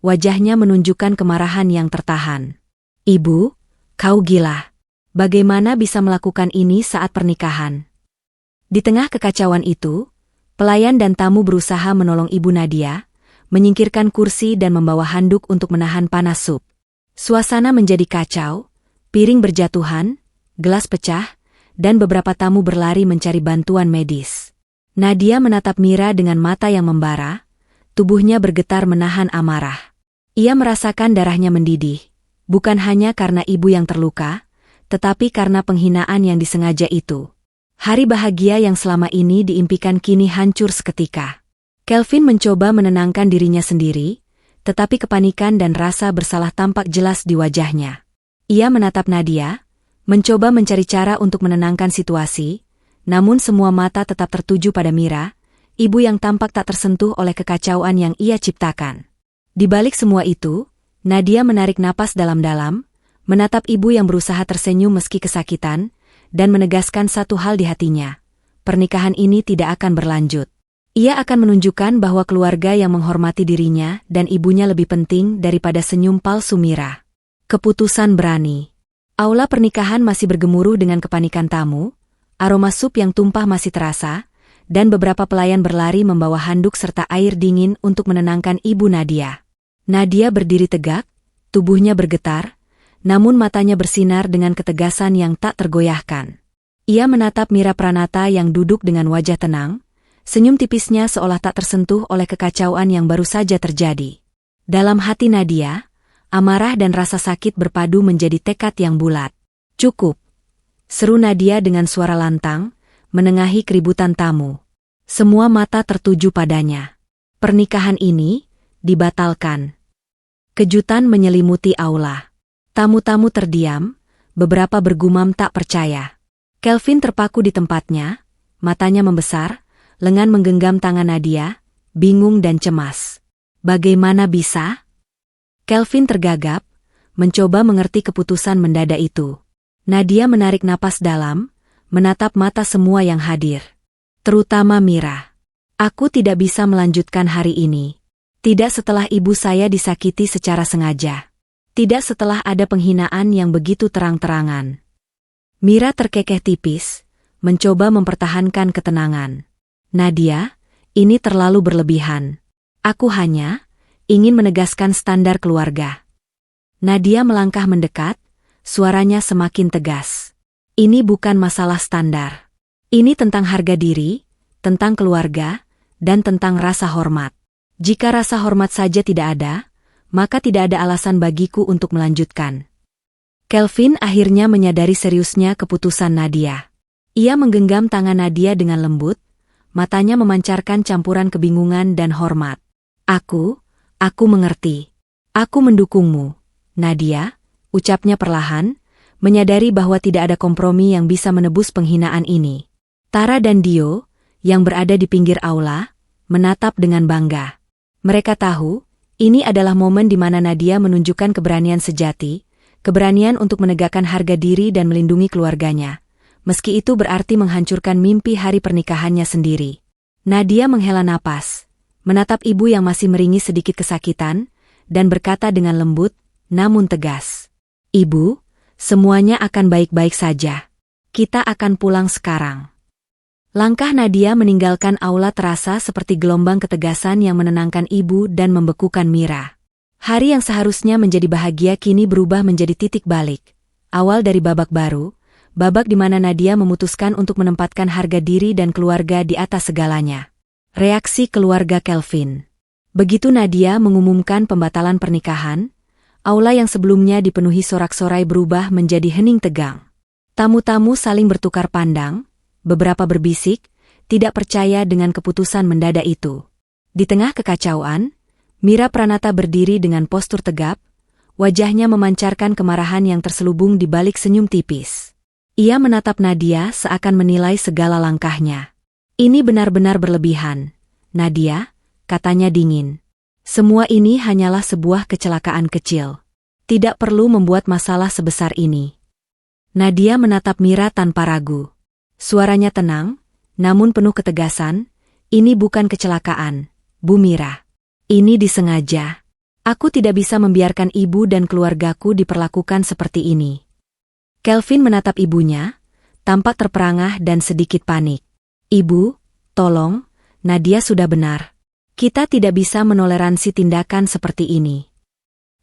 wajahnya menunjukkan kemarahan yang tertahan. "Ibu, kau gila. Bagaimana bisa melakukan ini saat pernikahan?" Di tengah kekacauan itu, pelayan dan tamu berusaha menolong Ibu Nadia, menyingkirkan kursi dan membawa handuk untuk menahan panas sup. Suasana menjadi kacau, piring berjatuhan, gelas pecah, dan beberapa tamu berlari mencari bantuan medis. Nadia menatap Mira dengan mata yang membara, tubuhnya bergetar menahan amarah. Ia merasakan darahnya mendidih, bukan hanya karena ibu yang terluka, tetapi karena penghinaan yang disengaja itu. Hari bahagia yang selama ini diimpikan kini hancur seketika. Kelvin mencoba menenangkan dirinya sendiri, tetapi kepanikan dan rasa bersalah tampak jelas di wajahnya. Ia menatap Nadia, mencoba mencari cara untuk menenangkan situasi, namun semua mata tetap tertuju pada Mira, ibu yang tampak tak tersentuh oleh kekacauan yang ia ciptakan. Di balik semua itu, Nadia menarik napas dalam-dalam, menatap ibu yang berusaha tersenyum meski kesakitan, dan menegaskan satu hal di hatinya. Pernikahan ini tidak akan berlanjut. Ia akan menunjukkan bahwa keluarga yang menghormati dirinya dan ibunya lebih penting daripada senyum palsu Mira. Keputusan berani. Aula pernikahan masih bergemuruh dengan kepanikan tamu, aroma sup yang tumpah masih terasa, dan beberapa pelayan berlari membawa handuk serta air dingin untuk menenangkan Ibu Nadia. Nadia berdiri tegak, tubuhnya bergetar, namun matanya bersinar dengan ketegasan yang tak tergoyahkan. Ia menatap Mira Pranata yang duduk dengan wajah tenang, senyum tipisnya seolah tak tersentuh oleh kekacauan yang baru saja terjadi. Dalam hati Nadia, amarah dan rasa sakit berpadu menjadi tekad yang bulat. "Cukup," seru Nadia dengan suara lantang, menengahi keributan tamu. Semua mata tertuju padanya. Pernikahan ini dibatalkan. Kejutan menyelimuti aula. Tamu-tamu terdiam, beberapa bergumam tak percaya. Kelvin terpaku di tempatnya, matanya membesar, lengan menggenggam tangan Nadia, bingung dan cemas. Bagaimana bisa? Kelvin tergagap, mencoba mengerti keputusan mendadak itu. Nadia menarik napas dalam, menatap mata semua yang hadir. Terutama Mira. "Aku tidak bisa melanjutkan hari ini. Tidak setelah ibu saya disakiti secara sengaja. Tidak setelah ada penghinaan yang begitu terang-terangan." Mira terkekeh tipis, mencoba mempertahankan ketenangan. "Nadia, ini terlalu berlebihan. Aku hanya ingin menegaskan standar keluarga." Nadia melangkah mendekat, suaranya semakin tegas. "Ini bukan masalah standar. Ini tentang harga diri, tentang keluarga, dan tentang rasa hormat. Jika rasa hormat saja tidak ada, maka tidak ada alasan bagiku untuk melanjutkan. Kelvin akhirnya menyadari seriusnya keputusan Nadia. Ia menggenggam tangan Nadia dengan lembut, matanya memancarkan campuran kebingungan dan hormat. Aku mengerti. Aku mendukungmu, Nadia, ucapnya perlahan, menyadari bahwa tidak ada kompromi yang bisa menebus penghinaan ini. Tara dan Dio, yang berada di pinggir aula, menatap dengan bangga. Mereka tahu, ini adalah momen di mana Nadia menunjukkan keberanian sejati, keberanian untuk menegakkan harga diri dan melindungi keluarganya, meski itu berarti menghancurkan mimpi hari pernikahannya sendiri. Nadia menghela napas, menatap ibu yang masih meringis sedikit kesakitan, dan berkata dengan lembut, namun tegas. Ibu, semuanya akan baik-baik saja. Kita akan pulang sekarang. Langkah Nadia meninggalkan aula terasa seperti gelombang ketegasan yang menenangkan ibu dan membekukan Mira. Hari yang seharusnya menjadi bahagia kini berubah menjadi titik balik. Awal dari babak baru, babak di mana Nadia memutuskan untuk menempatkan harga diri dan keluarga di atas segalanya. Reaksi keluarga Kelvin. Begitu Nadia mengumumkan pembatalan pernikahan, aula yang sebelumnya dipenuhi sorak-sorai berubah menjadi hening tegang. Tamu-tamu saling bertukar pandang, beberapa berbisik, tidak percaya dengan keputusan mendadak itu. Di tengah kekacauan, Mira Pranata berdiri dengan postur tegap, wajahnya memancarkan kemarahan yang terselubung di balik senyum tipis. Ia menatap Nadia seakan menilai segala langkahnya. Ini benar-benar berlebihan, Nadia, katanya dingin. Semua ini hanyalah sebuah kecelakaan kecil. Tidak perlu membuat masalah sebesar ini. Nadia menatap Mira tanpa ragu. Suaranya tenang, namun penuh ketegasan. Ini bukan kecelakaan, Bu Mira. Ini disengaja. Aku tidak bisa membiarkan ibu dan keluargaku diperlakukan seperti ini. Kelvin menatap ibunya, tampak terperangah dan sedikit panik. Ibu, tolong, Nadia sudah benar. Kita tidak bisa menoleransi tindakan seperti ini.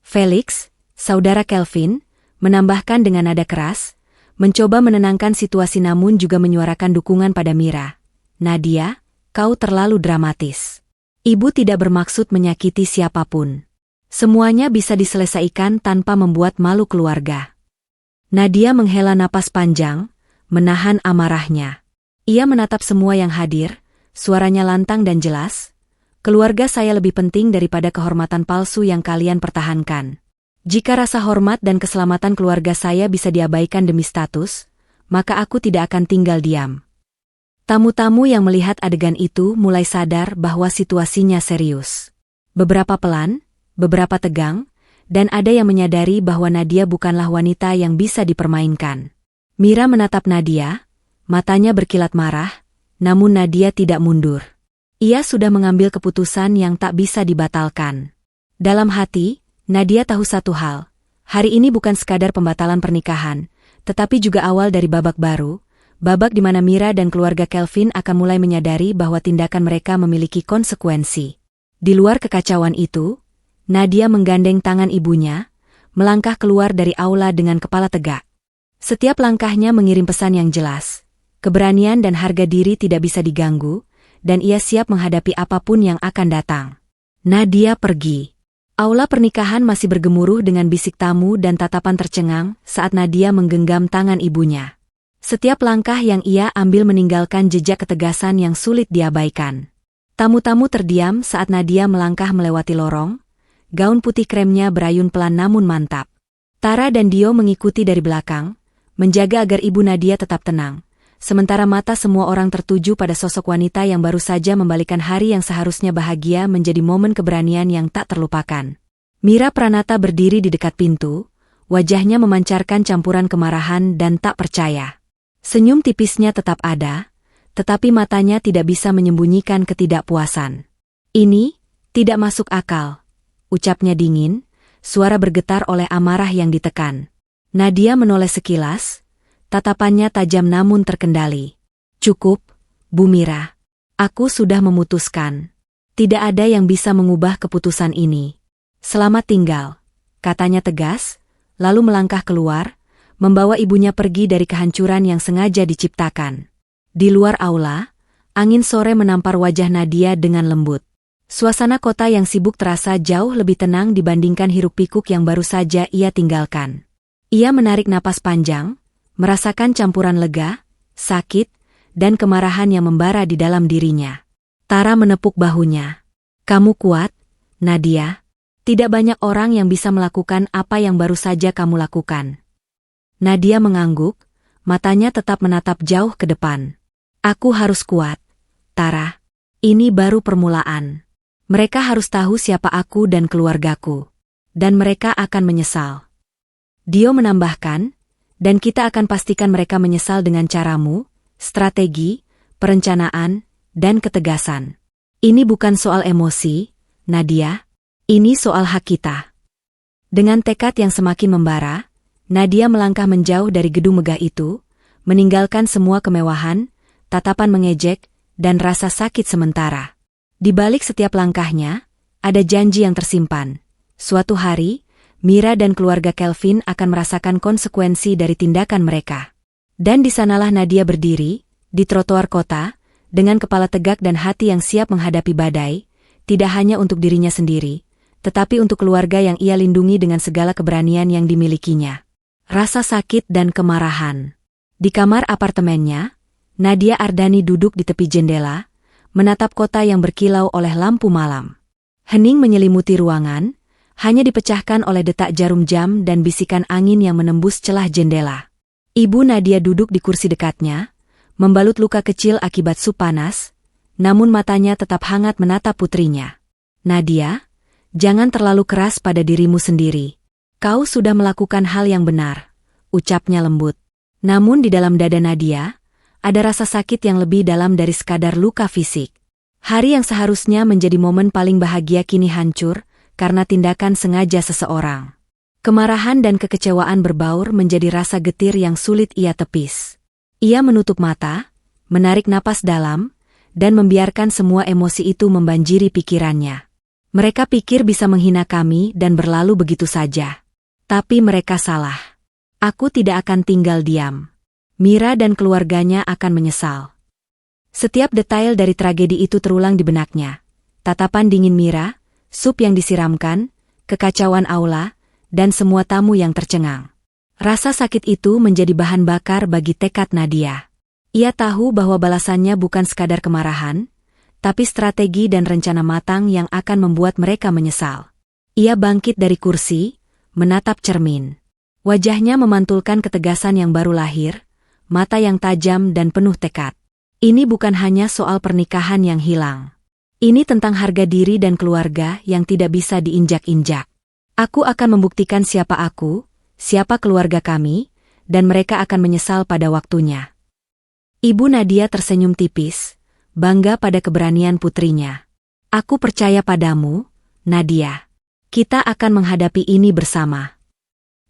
Felix, saudara Kelvin, menambahkan dengan nada keras, mencoba menenangkan situasi namun juga menyuarakan dukungan pada Mira. Nadia, kau terlalu dramatis. Ibu tidak bermaksud menyakiti siapapun. Semuanya bisa diselesaikan tanpa membuat malu keluarga. Nadia menghela napas panjang, menahan amarahnya. Ia menatap semua yang hadir, suaranya lantang dan jelas. Keluarga saya lebih penting daripada kehormatan palsu yang kalian pertahankan. Jika rasa hormat dan keselamatan keluarga saya bisa diabaikan demi status, maka aku tidak akan tinggal diam. Tamu-tamu yang melihat adegan itu mulai sadar bahwa situasinya serius. Beberapa pelan, beberapa tegang, dan ada yang menyadari bahwa Nadia bukanlah wanita yang bisa dipermainkan. Mira menatap Nadia, matanya berkilat marah, namun Nadia tidak mundur. Ia sudah mengambil keputusan yang tak bisa dibatalkan. Dalam hati, Nadia tahu satu hal, hari ini bukan sekadar pembatalan pernikahan, tetapi juga awal dari babak baru, babak di mana Mira dan keluarga Kelvin akan mulai menyadari bahwa tindakan mereka memiliki konsekuensi. Di luar kekacauan itu, Nadia menggandeng tangan ibunya, melangkah keluar dari aula dengan kepala tegak. Setiap langkahnya mengirim pesan yang jelas, keberanian dan harga diri tidak bisa diganggu, dan ia siap menghadapi apapun yang akan datang. Nadia pergi. Aula pernikahan masih bergemuruh dengan bisik tamu dan tatapan tercengang saat Nadia menggenggam tangan ibunya. Setiap langkah yang ia ambil meninggalkan jejak ketegasan yang sulit diabaikan. Tamu-tamu terdiam saat Nadia melangkah melewati lorong, gaun putih kremnya berayun pelan namun mantap. Tara dan Dio mengikuti dari belakang, menjaga agar ibu Nadia tetap tenang, sementara mata semua orang tertuju pada sosok wanita yang baru saja membalikan hari yang seharusnya bahagia menjadi momen keberanian yang tak terlupakan. Mira Pranata berdiri di dekat pintu, wajahnya memancarkan campuran kemarahan dan tak percaya. Senyum tipisnya tetap ada, tetapi matanya tidak bisa menyembunyikan ketidakpuasan. Ini tidak masuk akal, ucapnya dingin, suara bergetar oleh amarah yang ditekan. Nadia menoleh sekilas, tatapannya tajam namun terkendali. Cukup, Bu Mira. Aku sudah memutuskan. Tidak ada yang bisa mengubah keputusan ini. Selamat tinggal, katanya tegas, lalu melangkah keluar, membawa ibunya pergi dari kehancuran yang sengaja diciptakan. Di luar aula, angin sore menampar wajah Nadia dengan lembut. Suasana kota yang sibuk terasa jauh lebih tenang dibandingkan hiruk-pikuk yang baru saja ia tinggalkan. Ia menarik napas panjang, merasakan campuran lega, sakit, dan kemarahan yang membara di dalam dirinya. Tara menepuk bahunya. "Kamu kuat, Nadia. Tidak banyak orang yang bisa melakukan apa yang baru saja kamu lakukan." Nadia mengangguk, matanya tetap menatap jauh ke depan. "Aku harus kuat, Tara. Ini baru permulaan. Mereka harus tahu siapa aku dan keluargaku. Dan mereka akan menyesal." Dio menambahkan, "Dan kita akan pastikan mereka menyesal dengan caramu, strategi, perencanaan, dan ketegasan. Ini bukan soal emosi, Nadia. Ini soal hak kita." Dengan tekad yang semakin membara, Nadia melangkah menjauh dari gedung megah itu, meninggalkan semua kemewahan, tatapan mengejek, dan rasa sakit sementara. Di balik setiap langkahnya, ada janji yang tersimpan. Suatu hari, Mira dan keluarga Kelvin akan merasakan konsekuensi dari tindakan mereka. Dan di sanalah Nadia berdiri, di trotoar kota, dengan kepala tegak dan hati yang siap menghadapi badai, tidak hanya untuk dirinya sendiri, tetapi untuk keluarga yang ia lindungi dengan segala keberanian yang dimilikinya. Rasa sakit dan kemarahan. Di kamar apartemennya, Nadia Ardhani duduk di tepi jendela, menatap kota yang berkilau oleh lampu malam. Hening menyelimuti ruangan, hanya dipecahkan oleh detak jarum jam dan bisikan angin yang menembus celah jendela. Ibu Nadia duduk di kursi dekatnya, membalut luka kecil akibat sup panas, namun matanya tetap hangat menatap putrinya. "Nadia, jangan terlalu keras pada dirimu sendiri. Kau sudah melakukan hal yang benar," ucapnya lembut. Namun di dalam dada Nadia, ada rasa sakit yang lebih dalam dari sekadar luka fisik. Hari yang seharusnya menjadi momen paling bahagia kini hancur, karena tindakan sengaja seseorang. Kemarahan dan kekecewaan berbaur menjadi rasa getir yang sulit ia tepis. Ia menutup mata, menarik napas dalam, dan membiarkan semua emosi itu membanjiri pikirannya. "Mereka pikir bisa menghina kami dan berlalu begitu saja. Tapi mereka salah. Aku tidak akan tinggal diam. Mira dan keluarganya akan menyesal." Setiap detail dari tragedi itu terulang di benaknya. Tatapan dingin Mira, sup yang disiramkan, kekacauan aula, dan semua tamu yang tercengang. Rasa sakit itu menjadi bahan bakar bagi tekad Nadia. Ia tahu bahwa balasannya bukan sekadar kemarahan, tapi strategi dan rencana matang yang akan membuat mereka menyesal. Ia bangkit dari kursi, menatap cermin. Wajahnya memantulkan ketegasan yang baru lahir, mata yang tajam dan penuh tekad. Ini bukan hanya soal pernikahan yang hilang. Ini tentang harga diri dan keluarga yang tidak bisa diinjak-injak. "Aku akan membuktikan siapa aku, siapa keluarga kami, dan mereka akan menyesal pada waktunya." Ibu Nadia tersenyum tipis, bangga pada keberanian putrinya. "Aku percaya padamu, Nadia. Kita akan menghadapi ini bersama."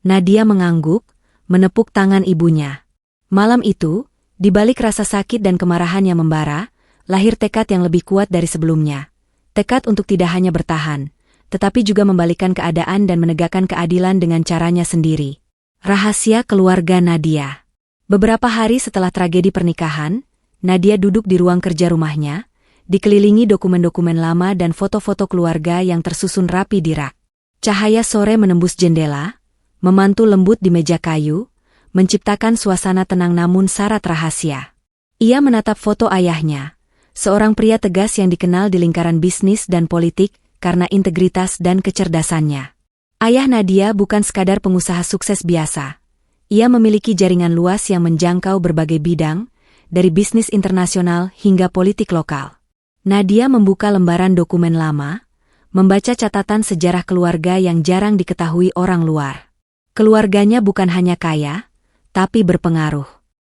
Nadia mengangguk, menepuk tangan ibunya. Malam itu, di balik rasa sakit dan kemarahan yang membara, lahir tekad yang lebih kuat dari sebelumnya. Tekad untuk tidak hanya bertahan, tetapi juga membalikkan keadaan dan menegakkan keadilan dengan caranya sendiri. Rahasia keluarga Nadia. Beberapa hari setelah tragedi pernikahan, Nadia duduk di ruang kerja rumahnya, dikelilingi dokumen-dokumen lama dan foto-foto keluarga yang tersusun rapi di rak. Cahaya sore menembus jendela, memantul lembut di meja kayu, menciptakan suasana tenang namun syarat rahasia. Ia menatap foto ayahnya, seorang pria tegas yang dikenal di lingkaran bisnis dan politik karena integritas dan kecerdasannya. Ayah Nadia bukan sekadar pengusaha sukses biasa. Ia memiliki jaringan luas yang menjangkau berbagai bidang, dari bisnis internasional hingga politik lokal. Nadia membuka lembaran dokumen lama, membaca catatan sejarah keluarga yang jarang diketahui orang luar. Keluarganya bukan hanya kaya, tapi berpengaruh.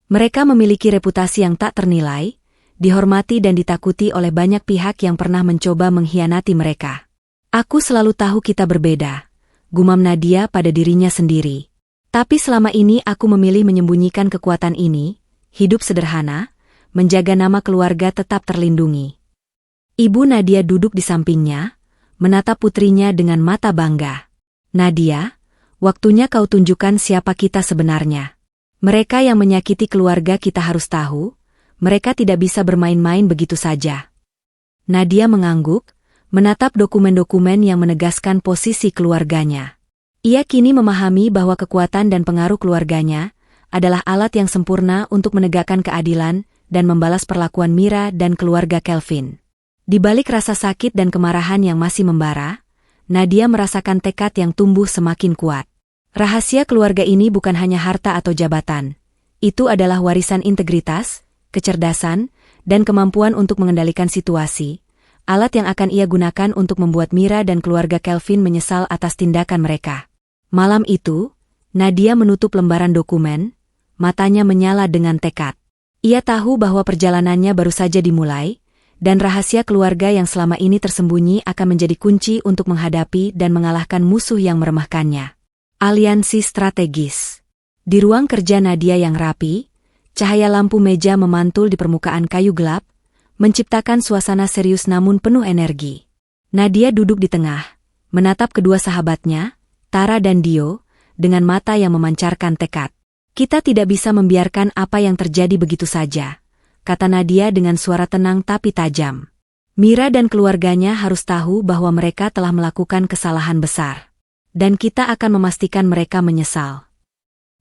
Mereka memiliki reputasi yang tak ternilai, dihormati dan ditakuti oleh banyak pihak yang pernah mencoba mengkhianati mereka. "Aku selalu tahu kita berbeda," gumam Nadia pada dirinya sendiri. "Tapi selama ini aku memilih menyembunyikan kekuatan ini, hidup sederhana, menjaga nama keluarga tetap terlindungi." Ibu Nadia duduk di sampingnya, menatap putrinya dengan mata bangga. "Nadia, waktunya kau tunjukkan siapa kita sebenarnya. Mereka yang menyakiti keluarga kita harus tahu, mereka tidak bisa bermain-main begitu saja." Nadia mengangguk, menatap dokumen-dokumen yang menegaskan posisi keluarganya. Ia kini memahami bahwa kekuatan dan pengaruh keluarganya adalah alat yang sempurna untuk menegakkan keadilan dan membalas perlakuan Mira dan keluarga Kelvin. Di balik rasa sakit dan kemarahan yang masih membara, Nadia merasakan tekad yang tumbuh semakin kuat. Rahasia keluarga ini bukan hanya harta atau jabatan. Itu adalah warisan integritas, kecerdasan, dan kemampuan untuk mengendalikan situasi. Alat yang akan ia gunakan untuk membuat Mira dan keluarga Kelvin menyesal atas tindakan mereka. Malam itu, Nadia menutup lembaran dokumen, matanya menyala dengan tekad. Ia tahu bahwa perjalanannya baru saja dimulai, dan rahasia keluarga yang selama ini tersembunyi akan menjadi kunci untuk menghadapi dan mengalahkan musuh yang meremehkannya. Aliansi strategis. Di ruang kerja Nadia yang rapi, cahaya lampu meja memantul di permukaan kayu gelap, menciptakan suasana serius namun penuh energi. Nadia duduk di tengah, menatap kedua sahabatnya, Tara dan Dio, dengan mata yang memancarkan tekad. Kita tidak bisa membiarkan apa yang terjadi begitu saja, kata Nadia dengan suara tenang tapi tajam. Mira dan keluarganya harus tahu bahwa mereka telah melakukan kesalahan besar. Dan kita akan memastikan mereka menyesal.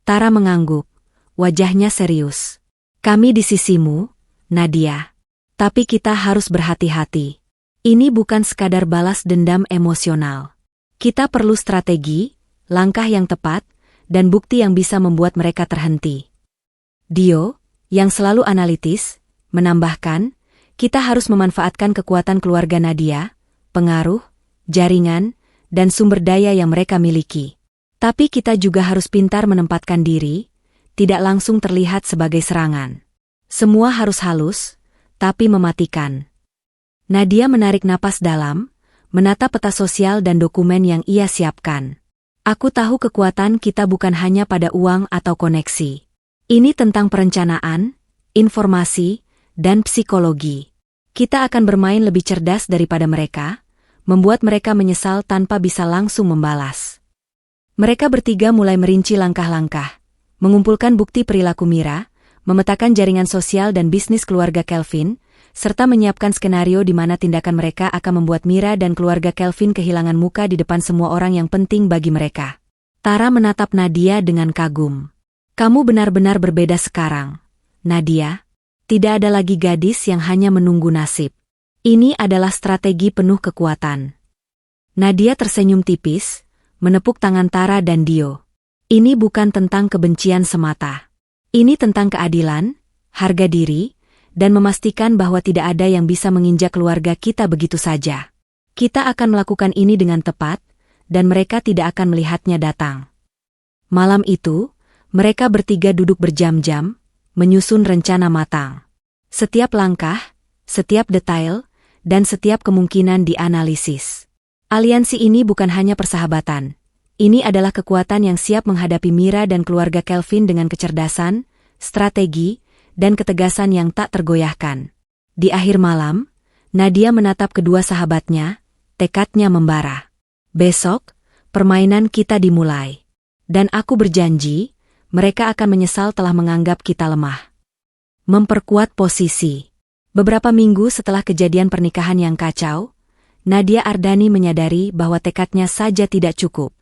Tara mengangguk, wajahnya serius. Kami di sisimu, Nadia. Tapi kita harus berhati-hati. Ini bukan sekadar balas dendam emosional. Kita perlu strategi, langkah yang tepat, dan bukti yang bisa membuat mereka terhenti. Dio, yang selalu analitis, menambahkan, kita harus memanfaatkan kekuatan keluarga Nadia, pengaruh, jaringan, dan sumber daya yang mereka miliki. Tapi kita juga harus pintar menempatkan diri, tidak langsung terlihat sebagai serangan. Semua harus halus, tapi mematikan. Nadia menarik napas dalam, menatap peta sosial dan dokumen yang ia siapkan. Aku tahu kekuatan kita bukan hanya pada uang atau koneksi. Ini tentang perencanaan, informasi, dan psikologi. Kita akan bermain lebih cerdas daripada mereka, membuat mereka menyesal tanpa bisa langsung membalas. Mereka bertiga mulai merinci langkah-langkah, mengumpulkan bukti perilaku Mira, memetakan jaringan sosial dan bisnis keluarga Kelvin, serta menyiapkan skenario di mana tindakan mereka akan membuat Mira dan keluarga Kelvin kehilangan muka di depan semua orang yang penting bagi mereka. Tara menatap Nadia dengan kagum. Kamu benar-benar berbeda sekarang, Nadia. Tidak ada lagi gadis yang hanya menunggu nasib. Ini adalah strategi penuh kekuatan. Nadia tersenyum tipis, menepuk tangan Tara dan Dio. Ini bukan tentang kebencian semata. Ini tentang keadilan, harga diri, dan memastikan bahwa tidak ada yang bisa menginjak keluarga kita begitu saja. Kita akan melakukan ini dengan tepat, dan mereka tidak akan melihatnya datang. Malam itu, mereka bertiga duduk berjam-jam, menyusun rencana matang. Setiap langkah, setiap detail, dan setiap kemungkinan dianalisis. Aliansi ini bukan hanya persahabatan. Ini adalah kekuatan yang siap menghadapi Mira dan keluarga Kelvin dengan kecerdasan, strategi, dan ketegasan yang tak tergoyahkan. Di akhir malam, Nadia menatap kedua sahabatnya, tekadnya membara. Besok, permainan kita dimulai. Dan aku berjanji, mereka akan menyesal telah menganggap kita lemah. Memperkuat posisi. Beberapa minggu setelah kejadian pernikahan yang kacau, Nadia Ardhani menyadari bahwa tekadnya saja tidak cukup.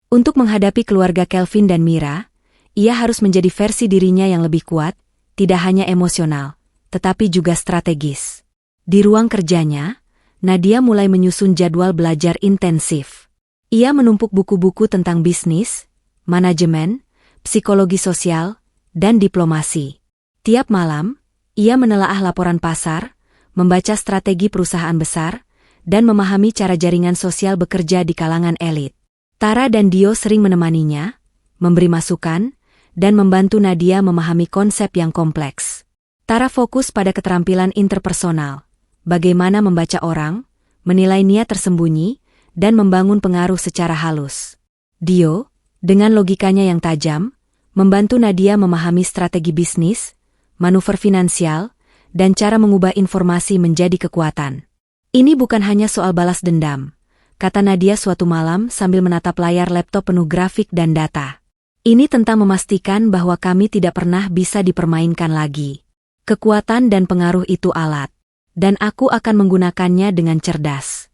Untuk menghadapi keluarga Kelvin dan Mira, ia harus menjadi versi dirinya yang lebih kuat, tidak hanya emosional, tetapi juga strategis. Di ruang kerjanya, Nadia mulai menyusun jadwal belajar intensif. Ia menumpuk buku-buku tentang bisnis, manajemen, psikologi sosial, dan diplomasi. Tiap malam, ia menelaah laporan pasar, membaca strategi perusahaan besar, dan memahami cara jaringan sosial bekerja di kalangan elit. Tara dan Dio sering menemaninya, memberi masukan, dan membantu Nadia memahami konsep yang kompleks. Tara fokus pada keterampilan interpersonal, bagaimana membaca orang, menilai niat tersembunyi, dan membangun pengaruh secara halus. Dio, dengan logikanya yang tajam, membantu Nadia memahami strategi bisnis, manuver finansial, dan cara mengubah informasi menjadi kekuatan. Ini bukan hanya soal balas dendam, kata Nadia suatu malam sambil menatap layar laptop penuh grafik dan data. Ini tentang memastikan bahwa kami tidak pernah bisa dipermainkan lagi. Kekuatan dan pengaruh itu alat, dan aku akan menggunakannya dengan cerdas.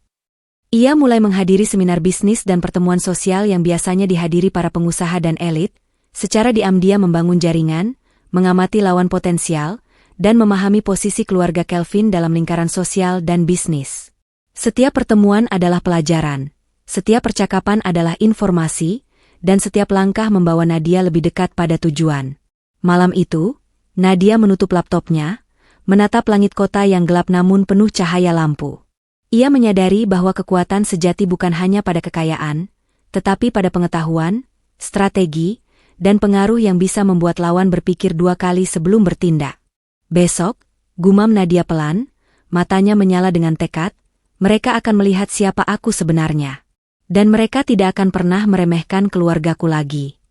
Ia mulai menghadiri seminar bisnis dan pertemuan sosial yang biasanya dihadiri para pengusaha dan elit. Secara diam-diam membangun jaringan, mengamati lawan potensial, dan memahami posisi keluarga Kelvin dalam lingkaran sosial dan bisnis. Setiap pertemuan adalah pelajaran, setiap percakapan adalah informasi, dan setiap langkah membawa Nadia lebih dekat pada tujuan. Malam itu, Nadia menutup laptopnya, menatap langit kota yang gelap namun penuh cahaya lampu. Ia menyadari bahwa kekuatan sejati bukan hanya pada kekayaan, tetapi pada pengetahuan, strategi, dan pengaruh yang bisa membuat lawan berpikir dua kali sebelum bertindak. Besok, gumam Nadia pelan, matanya menyala dengan tekad, mereka akan melihat siapa aku sebenarnya. Dan mereka tidak akan pernah meremehkan keluargaku lagi.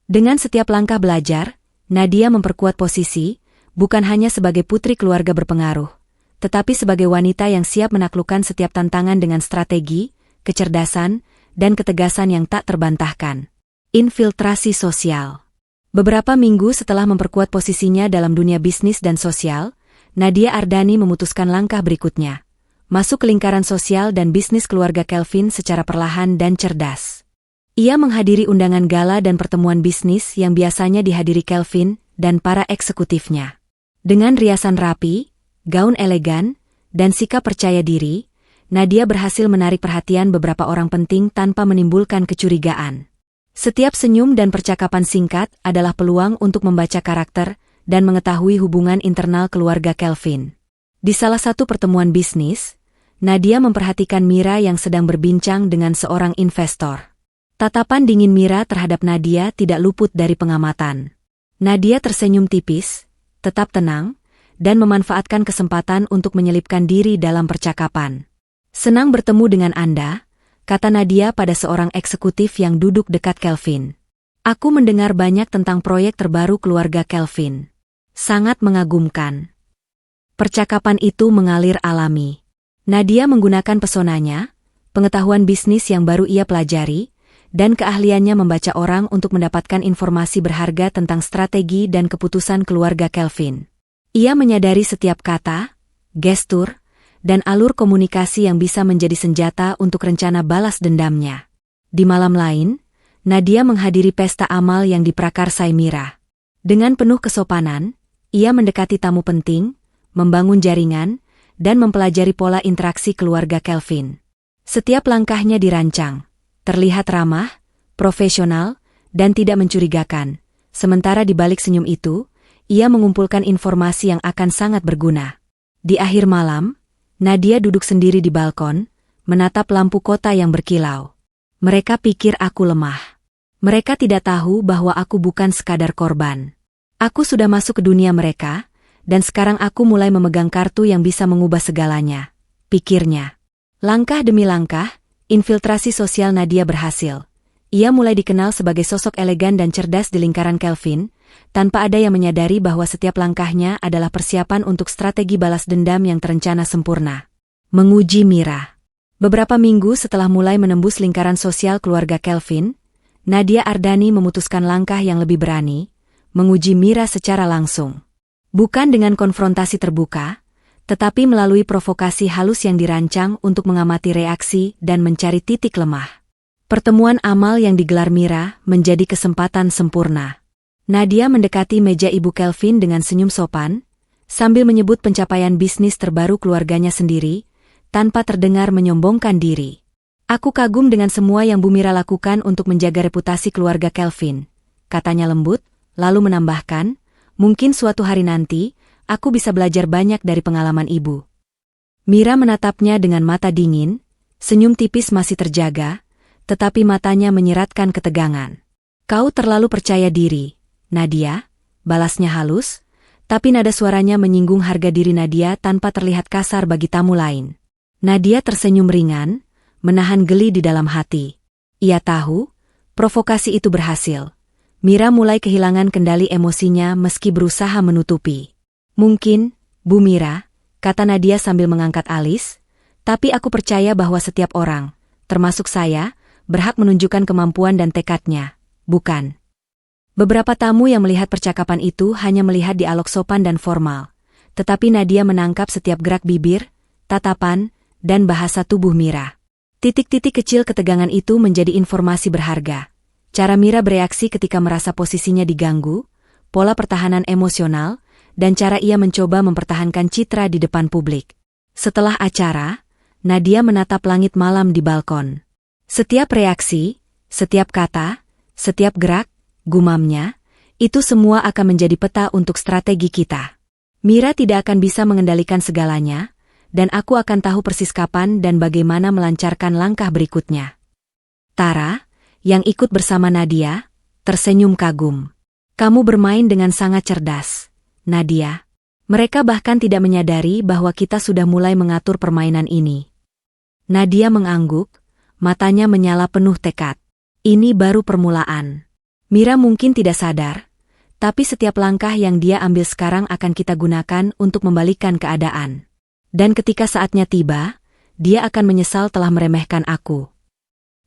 Dengan setiap langkah belajar, Nadia memperkuat posisi, bukan hanya sebagai putri keluarga berpengaruh, tetapi sebagai wanita yang siap menaklukkan setiap tantangan dengan strategi, kecerdasan, dan ketegasan yang tak terbantahkan. Infiltrasi sosial. Beberapa minggu setelah memperkuat posisinya dalam dunia bisnis dan sosial, Nadia Ardhani memutuskan langkah berikutnya. Masuk ke lingkaran sosial dan bisnis keluarga Kelvin secara perlahan dan cerdas. Ia menghadiri undangan gala dan pertemuan bisnis yang biasanya dihadiri Kelvin dan para eksekutifnya. Dengan riasan rapi, gaun elegan, dan sikap percaya diri, Nadia berhasil menarik perhatian beberapa orang penting tanpa menimbulkan kecurigaan. Setiap senyum dan percakapan singkat adalah peluang untuk membaca karakter dan mengetahui hubungan internal keluarga Kelvin. Di salah satu pertemuan bisnis, Nadia memperhatikan Mira yang sedang berbincang dengan seorang investor. Tatapan dingin Mira terhadap Nadia tidak luput dari pengamatan. Nadia tersenyum tipis, tetap tenang, dan memanfaatkan kesempatan untuk menyelipkan diri dalam percakapan. Senang bertemu dengan Anda, kata Nadia pada seorang eksekutif yang duduk dekat Kelvin. Aku mendengar banyak tentang proyek terbaru keluarga Kelvin. Sangat mengagumkan. Percakapan itu mengalir alami. Nadia menggunakan pesonanya, pengetahuan bisnis yang baru ia pelajari, dan keahliannya membaca orang untuk mendapatkan informasi berharga tentang strategi dan keputusan keluarga Kelvin. Ia menyadari setiap kata, gestur, dan alur komunikasi yang bisa menjadi senjata untuk rencana balas dendamnya. Di malam lain, Nadia menghadiri pesta amal yang diprakarsai Mira. Dengan penuh kesopanan, ia mendekati tamu penting, membangun jaringan, dan mempelajari pola interaksi keluarga Kelvin. Setiap langkahnya dirancang, terlihat ramah, profesional, dan tidak mencurigakan. Sementara di balik senyum itu, ia mengumpulkan informasi yang akan sangat berguna. Di akhir malam, Nadia duduk sendiri di balkon, menatap lampu kota yang berkilau. Mereka pikir aku lemah. Mereka tidak tahu bahwa aku bukan sekadar korban. Aku sudah masuk ke dunia mereka, dan sekarang aku mulai memegang kartu yang bisa mengubah segalanya, pikirnya. Langkah demi langkah, infiltrasi sosial Nadia berhasil. Ia mulai dikenal sebagai sosok elegan dan cerdas di lingkaran Kelvin, tanpa ada yang menyadari bahwa setiap langkahnya adalah persiapan untuk strategi balas dendam yang terencana sempurna. Menguji Mira. Beberapa minggu setelah mulai menembus lingkaran sosial keluarga Kelvin, Nadia Ardhani memutuskan langkah yang lebih berani, menguji Mira secara langsung. Bukan dengan konfrontasi terbuka, tetapi melalui provokasi halus yang dirancang untuk mengamati reaksi dan mencari titik lemah. Pertemuan amal yang digelar Mira menjadi kesempatan sempurna. Nadia mendekati meja Ibu Kelvin dengan senyum sopan, sambil menyebut pencapaian bisnis terbaru keluarganya sendiri, tanpa terdengar menyombongkan diri. Aku kagum dengan semua yang Bu Mira lakukan untuk menjaga reputasi keluarga Kelvin, katanya lembut, lalu menambahkan, mungkin suatu hari nanti, aku bisa belajar banyak dari pengalaman Ibu. Mira menatapnya dengan mata dingin, senyum tipis masih terjaga, tetapi matanya menyiratkan ketegangan. Kau terlalu percaya diri, Nadia, balasnya halus, tapi nada suaranya menyinggung harga diri Nadia tanpa terlihat kasar bagi tamu lain. Nadia tersenyum ringan, menahan geli di dalam hati. Ia tahu, provokasi itu berhasil. Mira mulai kehilangan kendali emosinya meski berusaha menutupi. Mungkin, Bu Mira, kata Nadia sambil mengangkat alis, tapi aku percaya bahwa setiap orang, termasuk saya, berhak menunjukkan kemampuan dan tekadnya, bukan? Beberapa tamu yang melihat percakapan itu hanya melihat dialog sopan dan formal, tetapi Nadia menangkap setiap gerak bibir, tatapan, dan bahasa tubuh Mira. Titik-titik kecil ketegangan itu menjadi informasi berharga. Cara Mira bereaksi ketika merasa posisinya diganggu, pola pertahanan emosional, dan cara ia mencoba mempertahankan citra di depan publik. Setelah acara, Nadia menatap langit malam di balkon. Setiap reaksi, setiap kata, setiap gerak, gumamnya, itu semua akan menjadi peta untuk strategi kita. Mira tidak akan bisa mengendalikan segalanya, dan aku akan tahu persis kapan dan bagaimana melancarkan langkah berikutnya. Tara, yang ikut bersama Nadia, tersenyum kagum. Kamu bermain dengan sangat cerdas, Nadia. Mereka bahkan tidak menyadari bahwa kita sudah mulai mengatur permainan ini. Nadia mengangguk, matanya menyala penuh tekad. Ini baru permulaan. Mira mungkin tidak sadar, tapi setiap langkah yang dia ambil sekarang akan kita gunakan untuk membalikkan keadaan. Dan ketika saatnya tiba, dia akan menyesal telah meremehkan aku.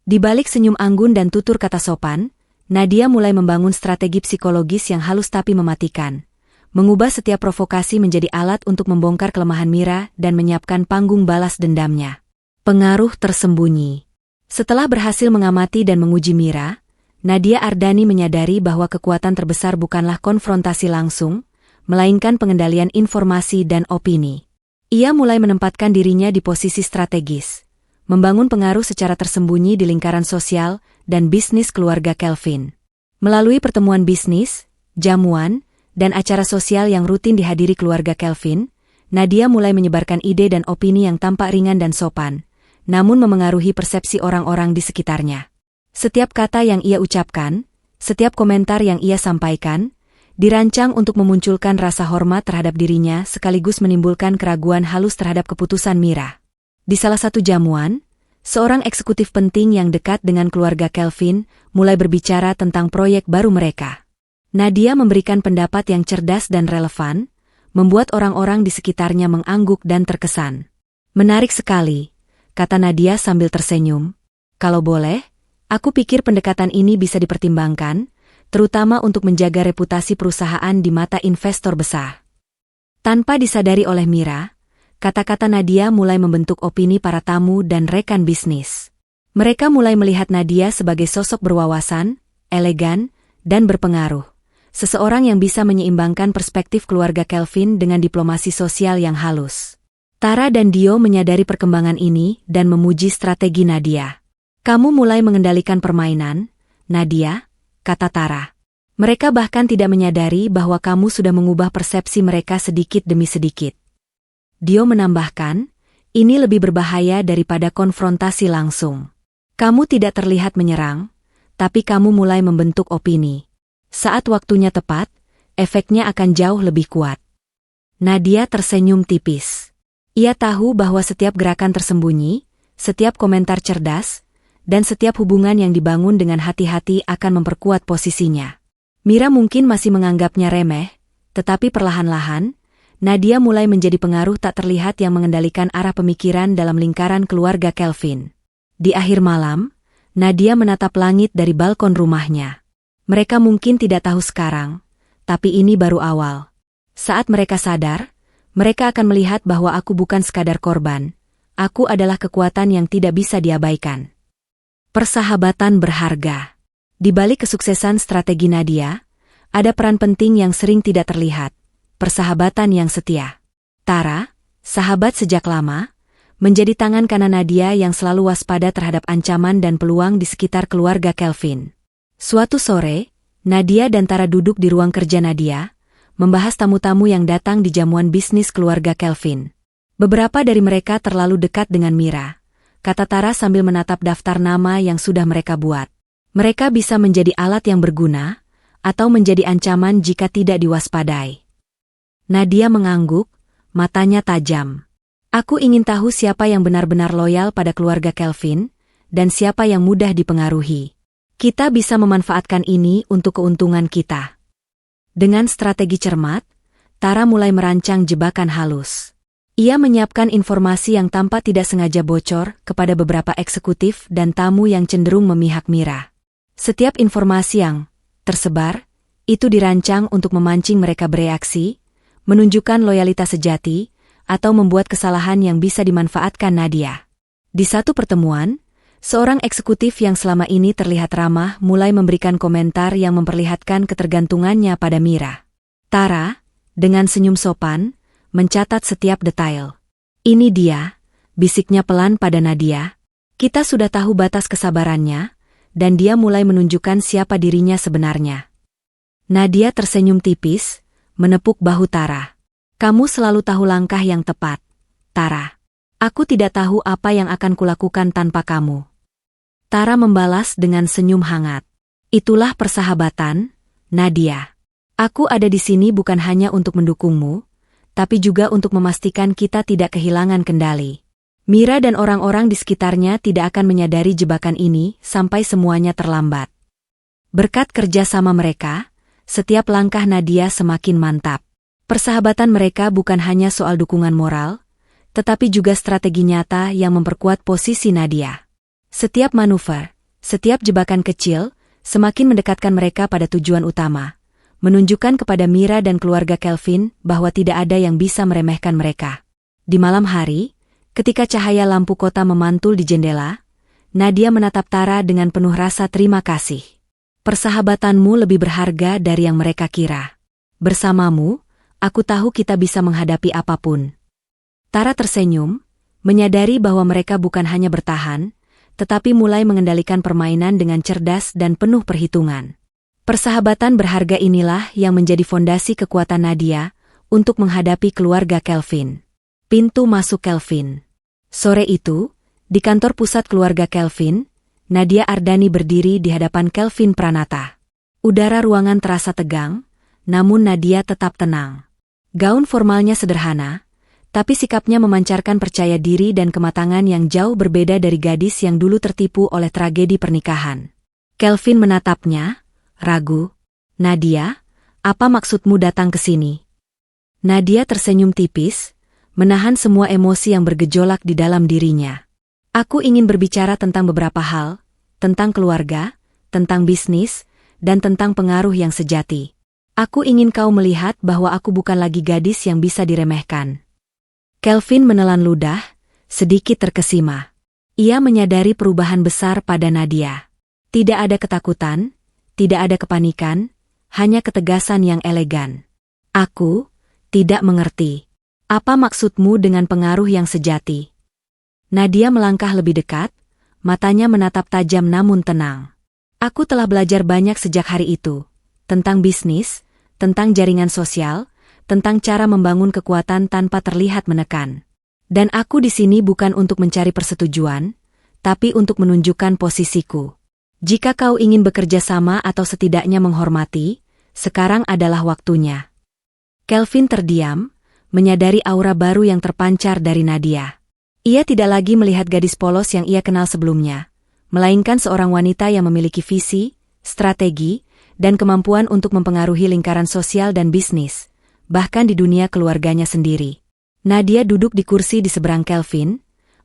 Di balik senyum anggun dan tutur kata sopan, Nadia mulai membangun strategi psikologis yang halus tapi mematikan. Mengubah setiap provokasi menjadi alat untuk membongkar kelemahan Mira dan menyiapkan panggung balas dendamnya. Pengaruh tersembunyi. Setelah berhasil mengamati dan menguji Mira, Nadia Ardhani menyadari bahwa kekuatan terbesar bukanlah konfrontasi langsung, melainkan pengendalian informasi dan opini. Ia mulai menempatkan dirinya di posisi strategis, membangun pengaruh secara tersembunyi di lingkaran sosial dan bisnis keluarga Kelvin. Melalui pertemuan bisnis, jamuan, dan acara sosial yang rutin dihadiri keluarga Kelvin, Nadia mulai menyebarkan ide dan opini yang tampak ringan dan sopan, namun memengaruhi persepsi orang-orang di sekitarnya. Setiap kata yang ia ucapkan, setiap komentar yang ia sampaikan, dirancang untuk memunculkan rasa hormat terhadap dirinya sekaligus menimbulkan keraguan halus terhadap keputusan Mira. Di salah satu jamuan, seorang eksekutif penting yang dekat dengan keluarga Kelvin mulai berbicara tentang proyek baru mereka. Nadia memberikan pendapat yang cerdas dan relevan, membuat orang-orang di sekitarnya mengangguk dan terkesan. Menarik sekali, kata Nadia sambil tersenyum. Kalau boleh, aku pikir pendekatan ini bisa dipertimbangkan, terutama untuk menjaga reputasi perusahaan di mata investor besar. Tanpa disadari oleh Mira, kata-kata Nadia mulai membentuk opini para tamu dan rekan bisnis. Mereka mulai melihat Nadia sebagai sosok berwawasan, elegan, dan berpengaruh. Seseorang yang bisa menyeimbangkan perspektif keluarga Kelvin dengan diplomasi sosial yang halus. Tara dan Dio menyadari perkembangan ini dan memuji strategi Nadia. Kamu mulai mengendalikan permainan, Nadia, kata Tara. Mereka bahkan tidak menyadari bahwa kamu sudah mengubah persepsi mereka sedikit demi sedikit. Dio menambahkan, ini lebih berbahaya daripada konfrontasi langsung. Kamu tidak terlihat menyerang, tapi kamu mulai membentuk opini. Saat waktunya tepat, efeknya akan jauh lebih kuat. Nadia tersenyum tipis. Ia tahu bahwa setiap gerakan tersembunyi, setiap komentar cerdas, dan setiap hubungan yang dibangun dengan hati-hati akan memperkuat posisinya. Mira mungkin masih menganggapnya remeh, tetapi perlahan-lahan, Nadia mulai menjadi pengaruh tak terlihat yang mengendalikan arah pemikiran dalam lingkaran keluarga Kelvin. Di akhir malam, Nadia menatap langit dari balkon rumahnya. Mereka mungkin tidak tahu sekarang, tapi ini baru awal. Saat mereka sadar, mereka akan melihat bahwa aku bukan sekadar korban. Aku adalah kekuatan yang tidak bisa diabaikan. Persahabatan berharga. Di balik kesuksesan strategi Nadia, ada peran penting yang sering tidak terlihat. Persahabatan yang setia. Tara, sahabat sejak lama, menjadi tangan kanan Nadia yang selalu waspada terhadap ancaman dan peluang di sekitar keluarga Kelvin. Suatu sore, Nadia dan Tara duduk di ruang kerja Nadia, membahas tamu-tamu yang datang di jamuan bisnis keluarga Kelvin. Beberapa dari mereka terlalu dekat dengan Mira, kata Tara sambil menatap daftar nama yang sudah mereka buat. Mereka bisa menjadi alat yang berguna, atau menjadi ancaman jika tidak diwaspadai. Nadia mengangguk, matanya tajam. Aku ingin tahu siapa yang benar-benar loyal pada keluarga Kelvin, dan siapa yang mudah dipengaruhi. Kita bisa memanfaatkan ini untuk keuntungan kita. Dengan strategi cermat, Tara mulai merancang jebakan halus. Ia menyiapkan informasi yang tampak tidak sengaja bocor kepada beberapa eksekutif dan tamu yang cenderung memihak Mira. Setiap informasi yang tersebar, itu dirancang untuk memancing mereka bereaksi, menunjukkan loyalitas sejati, atau membuat kesalahan yang bisa dimanfaatkan Nadia. Di satu pertemuan, Seorang eksekutif yang selama ini terlihat ramah mulai memberikan komentar yang memperlihatkan ketergantungannya pada Mira. Tara, dengan senyum sopan, mencatat setiap detail. "Ini dia," bisiknya pelan pada Nadia. "Kita sudah tahu batas kesabarannya, dan dia mulai menunjukkan siapa dirinya sebenarnya." Nadia tersenyum tipis, menepuk bahu Tara. "Kamu selalu tahu langkah yang tepat, Tara. Aku tidak tahu apa yang akan kulakukan tanpa kamu." Tara membalas dengan senyum hangat. "Itulah persahabatan, Nadia. Aku ada di sini bukan hanya untuk mendukungmu, tapi juga untuk memastikan kita tidak kehilangan kendali." Mira dan orang-orang di sekitarnya tidak akan menyadari jebakan ini sampai semuanya terlambat. Berkat kerja sama mereka, setiap langkah Nadia semakin mantap. Persahabatan mereka bukan hanya soal dukungan moral, tetapi juga strategi nyata yang memperkuat posisi Nadia. Setiap manuver, setiap jebakan kecil, semakin mendekatkan mereka pada tujuan utama, menunjukkan kepada Mira dan keluarga Kelvin bahwa tidak ada yang bisa meremehkan mereka. Di malam hari, ketika cahaya lampu kota memantul di jendela, Nadia menatap Tara dengan penuh rasa terima kasih. "Persahabatanmu lebih berharga dari yang mereka kira. Bersamamu, aku tahu kita bisa menghadapi apapun." Tara tersenyum, menyadari bahwa mereka bukan hanya bertahan, tetapi mulai mengendalikan permainan dengan cerdas dan penuh perhitungan. Persahabatan berharga inilah yang menjadi fondasi kekuatan Nadia untuk menghadapi keluarga Kelvin. Pintu masuk Kelvin. Sore itu, di kantor pusat keluarga Kelvin, Nadia Ardhani berdiri di hadapan Kelvin Pranata. Udara ruangan terasa tegang, namun Nadia tetap tenang. Gaun formalnya sederhana, tapi sikapnya memancarkan percaya diri dan kematangan yang jauh berbeda dari gadis yang dulu tertipu oleh tragedi pernikahan. Kelvin menatapnya, ragu. "Nadia, apa maksudmu datang ke sini?" Nadia tersenyum tipis, menahan semua emosi yang bergejolak di dalam dirinya. "Aku ingin berbicara tentang beberapa hal, tentang keluarga, tentang bisnis, dan tentang pengaruh yang sejati. Aku ingin kau melihat bahwa aku bukan lagi gadis yang bisa diremehkan." Kelvin menelan ludah, sedikit terkesima. Ia menyadari perubahan besar pada Nadia. Tidak ada ketakutan, tidak ada kepanikan, hanya ketegasan yang elegan. "Aku tidak mengerti. Apa maksudmu dengan pengaruh yang sejati?" Nadia melangkah lebih dekat, matanya menatap tajam namun tenang. "Aku telah belajar banyak sejak hari itu, tentang bisnis, tentang jaringan sosial, tentang cara membangun kekuatan tanpa terlihat menekan. Dan aku di sini bukan untuk mencari persetujuan, tapi untuk menunjukkan posisiku. Jika kau ingin bekerja sama atau setidaknya menghormati, sekarang adalah waktunya." Kelvin terdiam, menyadari aura baru yang terpancar dari Nadia. Ia tidak lagi melihat gadis polos yang ia kenal sebelumnya, melainkan seorang wanita yang memiliki visi, strategi, dan kemampuan untuk mempengaruhi lingkaran sosial dan bisnis, bahkan di dunia keluarganya sendiri. Nadia duduk di kursi di seberang Kelvin,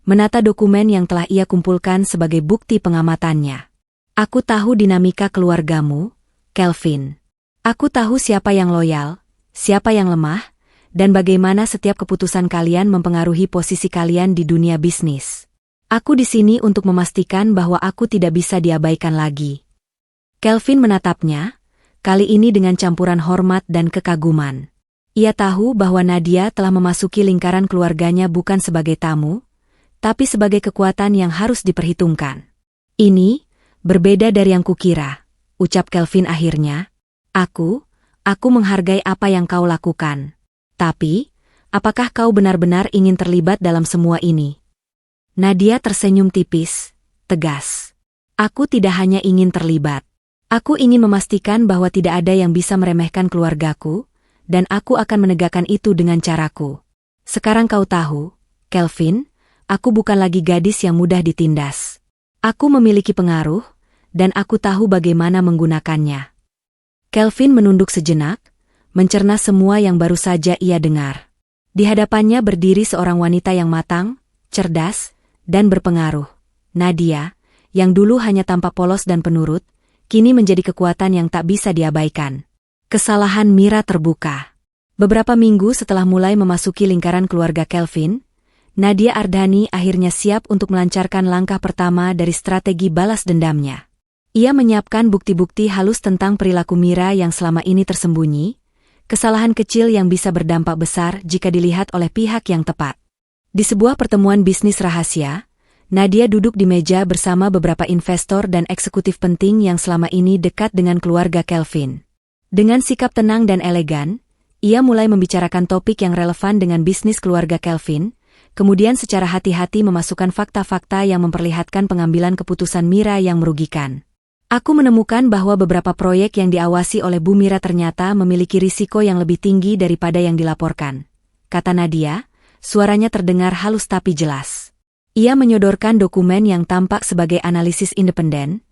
menata dokumen yang telah ia kumpulkan sebagai bukti pengamatannya. "Aku tahu dinamika keluargamu, Kelvin. Aku tahu siapa yang loyal, siapa yang lemah, dan bagaimana setiap keputusan kalian mempengaruhi posisi kalian di dunia bisnis. Aku di sini untuk memastikan bahwa aku tidak bisa diabaikan lagi." Kelvin menatapnya, kali ini dengan campuran hormat dan kekaguman. Ia tahu bahwa Nadia telah memasuki lingkaran keluarganya bukan sebagai tamu, tapi sebagai kekuatan yang harus diperhitungkan. "Ini berbeda dari yang kukira," ucap Kelvin akhirnya. Aku menghargai apa yang kau lakukan. Tapi, apakah kau benar-benar ingin terlibat dalam semua ini?" Nadia tersenyum tipis, tegas. "Aku tidak hanya ingin terlibat. Aku ingin memastikan bahwa tidak ada yang bisa meremehkan keluargaku, dan aku akan menegakkan itu dengan caraku. Sekarang kau tahu, Kelvin, aku bukan lagi gadis yang mudah ditindas. Aku memiliki pengaruh, dan aku tahu bagaimana menggunakannya." Kelvin menunduk sejenak, mencerna semua yang baru saja ia dengar. Di hadapannya berdiri seorang wanita yang matang, cerdas, dan berpengaruh. Nadia, yang dulu hanya tampak polos dan penurut, kini menjadi kekuatan yang tak bisa diabaikan. Kesalahan Mira terbuka. Beberapa minggu setelah mulai memasuki lingkaran keluarga Kelvin, Nadia Ardhani akhirnya siap untuk melancarkan langkah pertama dari strategi balas dendamnya. Ia menyiapkan bukti-bukti halus tentang perilaku Mira yang selama ini tersembunyi, kesalahan kecil yang bisa berdampak besar jika dilihat oleh pihak yang tepat. Di sebuah pertemuan bisnis rahasia, Nadia duduk di meja bersama beberapa investor dan eksekutif penting yang selama ini dekat dengan keluarga Kelvin. Dengan sikap tenang dan elegan, ia mulai membicarakan topik yang relevan dengan bisnis keluarga Kelvin, kemudian secara hati-hati memasukkan fakta-fakta yang memperlihatkan pengambilan keputusan Mira yang merugikan. Aku menemukan bahwa beberapa proyek yang diawasi oleh Bu Mira ternyata memiliki risiko yang lebih tinggi daripada yang dilaporkan, kata Nadia, suaranya terdengar halus tapi jelas. Ia menyodorkan dokumen yang tampak sebagai analisis independen,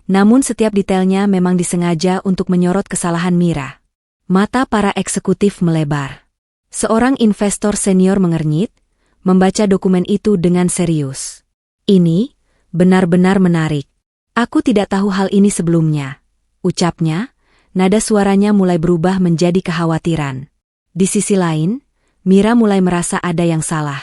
namun setiap detailnya memang disengaja untuk menyorot kesalahan Mira. Mata para eksekutif melebar. Seorang investor senior mengernyit, membaca dokumen itu dengan serius. Ini benar-benar menarik. Aku tidak tahu hal ini sebelumnya, ucapnya, nada suaranya mulai berubah menjadi kekhawatiran. Di sisi lain, Mira mulai merasa ada yang salah.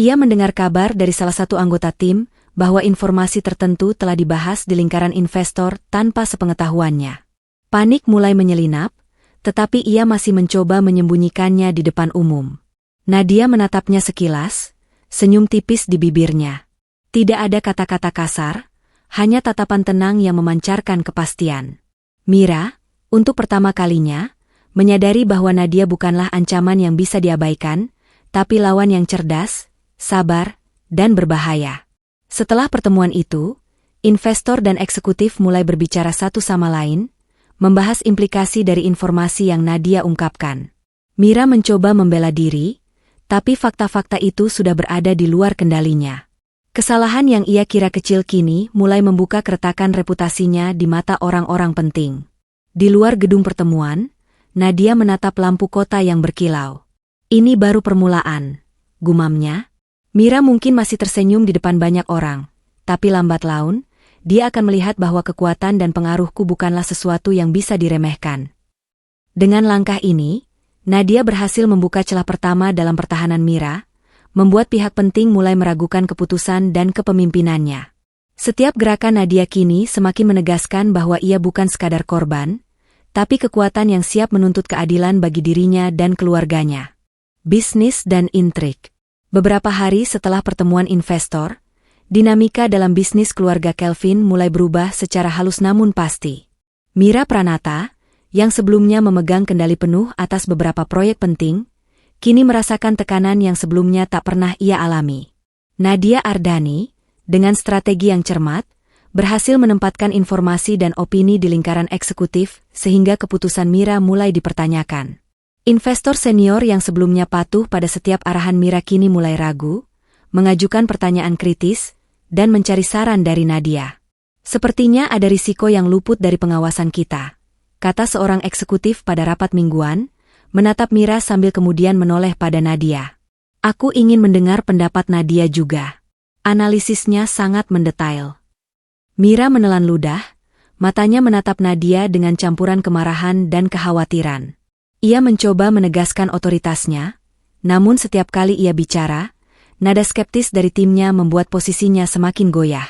Ia mendengar kabar dari salah satu anggota tim bahwa informasi tertentu telah dibahas di lingkaran investor tanpa sepengetahuannya. Panik mulai menyelinap, tetapi ia masih mencoba menyembunyikannya di depan umum. Nadia menatapnya sekilas, senyum tipis di bibirnya. Tidak ada kata-kata kasar, hanya tatapan tenang yang memancarkan kepastian. Mira, untuk pertama kalinya, menyadari bahwa Nadia bukanlah ancaman yang bisa diabaikan, tapi lawan yang cerdas, sabar, dan berbahaya. Setelah pertemuan itu, investor dan eksekutif mulai berbicara satu sama lain, membahas implikasi dari informasi yang Nadia ungkapkan. Mira mencoba membela diri, tapi fakta-fakta itu sudah berada di luar kendalinya. Kesalahan yang ia kira kecil kini mulai membuka keretakan reputasinya di mata orang-orang penting. Di luar gedung pertemuan, Nadia menatap lampu kota yang berkilau. Ini baru permulaan, gumamnya. Mira mungkin masih tersenyum di depan banyak orang, tapi lambat laun, dia akan melihat bahwa kekuatan dan pengaruhku bukanlah sesuatu yang bisa diremehkan. Dengan langkah ini, Nadia berhasil membuka celah pertama dalam pertahanan Mira, membuat pihak penting mulai meragukan keputusan dan kepemimpinannya. Setiap gerakan Nadia kini semakin menegaskan bahwa ia bukan sekadar korban, tapi kekuatan yang siap menuntut keadilan bagi dirinya dan keluarganya. Bisnis dan intrik. Beberapa hari setelah pertemuan investor, dinamika dalam bisnis keluarga Kelvin mulai berubah secara halus namun pasti. Mira Pranata, yang sebelumnya memegang kendali penuh atas beberapa proyek penting, kini merasakan tekanan yang sebelumnya tak pernah ia alami. Nadia Ardhani, dengan strategi yang cermat, berhasil menempatkan informasi dan opini di lingkaran eksekutif sehingga keputusan Mira mulai dipertanyakan. Investor senior yang sebelumnya patuh pada setiap arahan Mira kini mulai ragu, mengajukan pertanyaan kritis, dan mencari saran dari Nadia. Sepertinya ada risiko yang luput dari pengawasan kita, kata seorang eksekutif pada rapat mingguan, menatap Mira sambil kemudian menoleh pada Nadia. Aku ingin mendengar pendapat Nadia juga. Analisisnya sangat mendetail. Mira menelan ludah, matanya menatap Nadia dengan campuran kemarahan dan kekhawatiran. Ia mencoba menegaskan otoritasnya, namun setiap kali ia bicara, nada skeptis dari timnya membuat posisinya semakin goyah.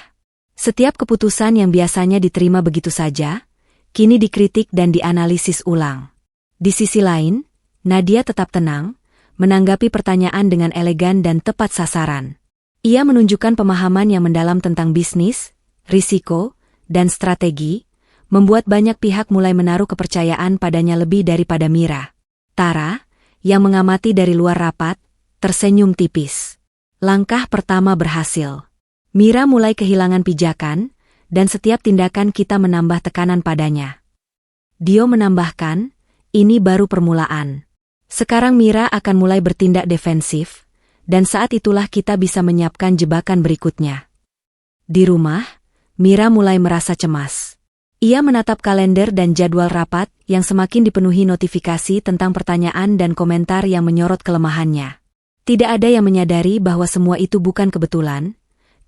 Setiap keputusan yang biasanya diterima begitu saja, kini dikritik dan dianalisis ulang. Di sisi lain, Nadia tetap tenang, menanggapi pertanyaan dengan elegan dan tepat sasaran. Ia menunjukkan pemahaman yang mendalam tentang bisnis, risiko, dan strategi, membuat banyak pihak mulai menaruh kepercayaan padanya lebih daripada Mira. Tara, yang mengamati dari luar rapat, tersenyum tipis. Langkah pertama berhasil. Mira mulai kehilangan pijakan, dan setiap tindakan kita menambah tekanan padanya. Dio menambahkan, ini baru permulaan. Sekarang Mira akan mulai bertindak defensif, dan saat itulah kita bisa menyiapkan jebakan berikutnya. Di rumah, Mira mulai merasa cemas. Ia menatap kalender dan jadwal rapat yang semakin dipenuhi notifikasi tentang pertanyaan dan komentar yang menyorot kelemahannya. Tidak ada yang menyadari bahwa semua itu bukan kebetulan,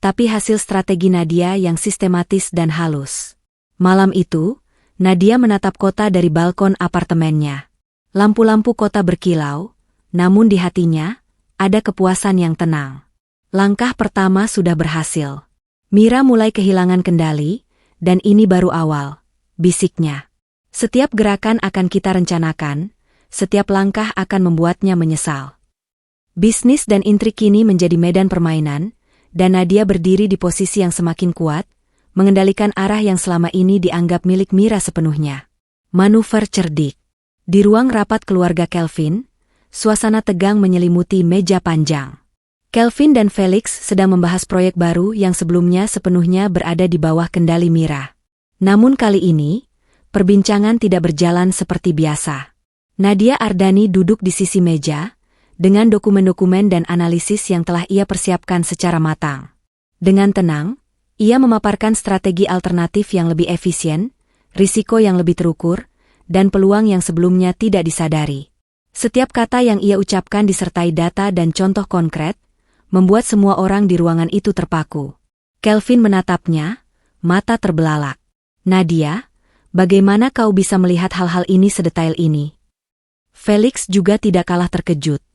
tapi hasil strategi Nadia yang sistematis dan halus. Malam itu, Nadia menatap kota dari balkon apartemennya. Lampu-lampu kota berkilau, namun di hatinya, ada kepuasan yang tenang. Langkah pertama sudah berhasil. Mira mulai kehilangan kendali, dan ini baru awal, bisiknya. Setiap gerakan akan kita rencanakan, setiap langkah akan membuatnya menyesal. Bisnis dan intrik kini menjadi medan permainan, dan Nadia berdiri di posisi yang semakin kuat, mengendalikan arah yang selama ini dianggap milik Mira sepenuhnya. Manuver cerdik. Di ruang rapat keluarga Kelvin, suasana tegang menyelimuti meja panjang. Kelvin dan Felix sedang membahas proyek baru yang sebelumnya sepenuhnya berada di bawah kendali Mira. Namun kali ini, perbincangan tidak berjalan seperti biasa. Nadia Ardhani duduk di sisi meja, dengan dokumen-dokumen dan analisis yang telah ia persiapkan secara matang. Dengan tenang, ia memaparkan strategi alternatif yang lebih efisien, risiko yang lebih terukur, dan peluang yang sebelumnya tidak disadari. Setiap kata yang ia ucapkan disertai data dan contoh konkret, membuat semua orang di ruangan itu terpaku. Kelvin menatapnya, mata terbelalak. Nadia, bagaimana kau bisa melihat hal-hal ini sedetail ini? Felix juga tidak kalah terkejut.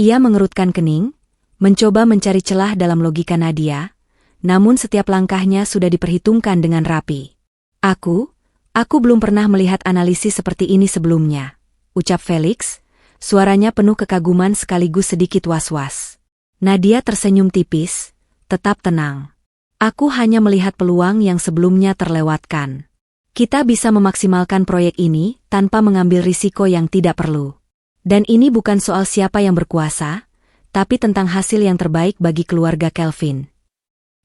Ia mengerutkan kening, mencoba mencari celah dalam logika Nadia, namun setiap langkahnya sudah diperhitungkan dengan rapi. Aku belum pernah melihat analisis seperti ini sebelumnya, ucap Felix, suaranya penuh kekaguman sekaligus sedikit was-was. Nadia tersenyum tipis, tetap tenang. Aku hanya melihat peluang yang sebelumnya terlewatkan. Kita bisa memaksimalkan proyek ini tanpa mengambil risiko yang tidak perlu. Dan ini bukan soal siapa yang berkuasa, tapi tentang hasil yang terbaik bagi keluarga Kelvin.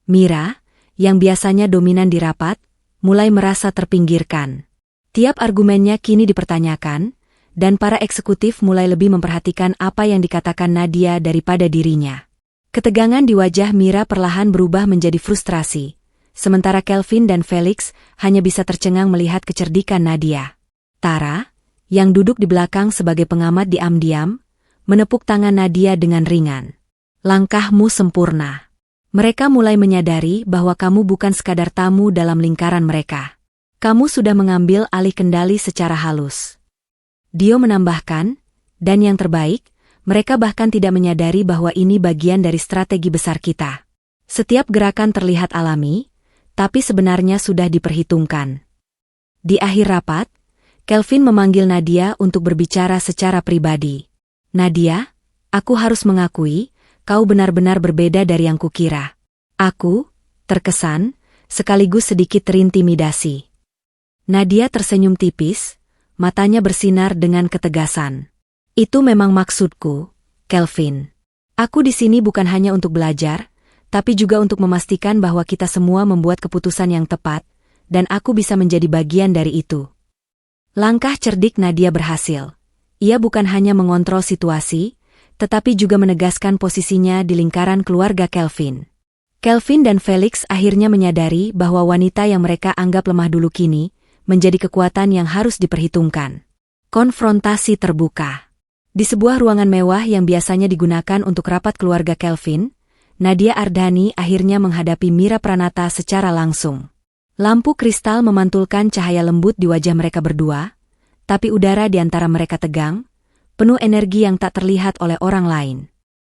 Mira, yang biasanya dominan di rapat, mulai merasa terpinggirkan. Tiap argumennya kini dipertanyakan, dan para eksekutif mulai lebih memperhatikan apa yang dikatakan Nadia daripada dirinya. Ketegangan di wajah Mira perlahan berubah menjadi frustrasi, sementara Kelvin dan Felix hanya bisa tercengang melihat kecerdikan Nadia. Tara, yang duduk di belakang sebagai pengamat diam-diam, menepuk tangan Nadia dengan ringan. Langkahmu sempurna. Mereka mulai menyadari bahwa kamu bukan sekadar tamu dalam lingkaran mereka. Kamu sudah mengambil alih kendali secara halus. Dio menambahkan, dan yang terbaik, mereka bahkan tidak menyadari bahwa ini bagian dari strategi besar kita. Setiap gerakan terlihat alami, tapi sebenarnya sudah diperhitungkan. Di akhir rapat, Kelvin memanggil Nadia untuk berbicara secara pribadi. Nadia, aku harus mengakui, kau benar-benar berbeda dari yang kukira. Aku terkesan, sekaligus sedikit terintimidasi. Nadia tersenyum tipis, matanya bersinar dengan ketegasan. Itu memang maksudku, Kelvin. Aku di sini bukan hanya untuk belajar, tapi juga untuk memastikan bahwa kita semua membuat keputusan yang tepat, dan aku bisa menjadi bagian dari itu. Langkah cerdik Nadia berhasil. Ia bukan hanya mengontrol situasi, tetapi juga menegaskan posisinya di lingkaran keluarga Kelvin. Kelvin dan Felix akhirnya menyadari bahwa wanita yang mereka anggap lemah dulu kini, menjadi kekuatan yang harus diperhitungkan. Konfrontasi terbuka. Di sebuah ruangan mewah yang biasanya digunakan untuk rapat keluarga Kelvin, Nadia Ardhani akhirnya menghadapi Mira Pranata secara langsung. Lampu kristal memantulkan cahaya lembut di wajah mereka berdua, tapi udara di antara mereka tegang, penuh energi yang tak terlihat oleh orang lain.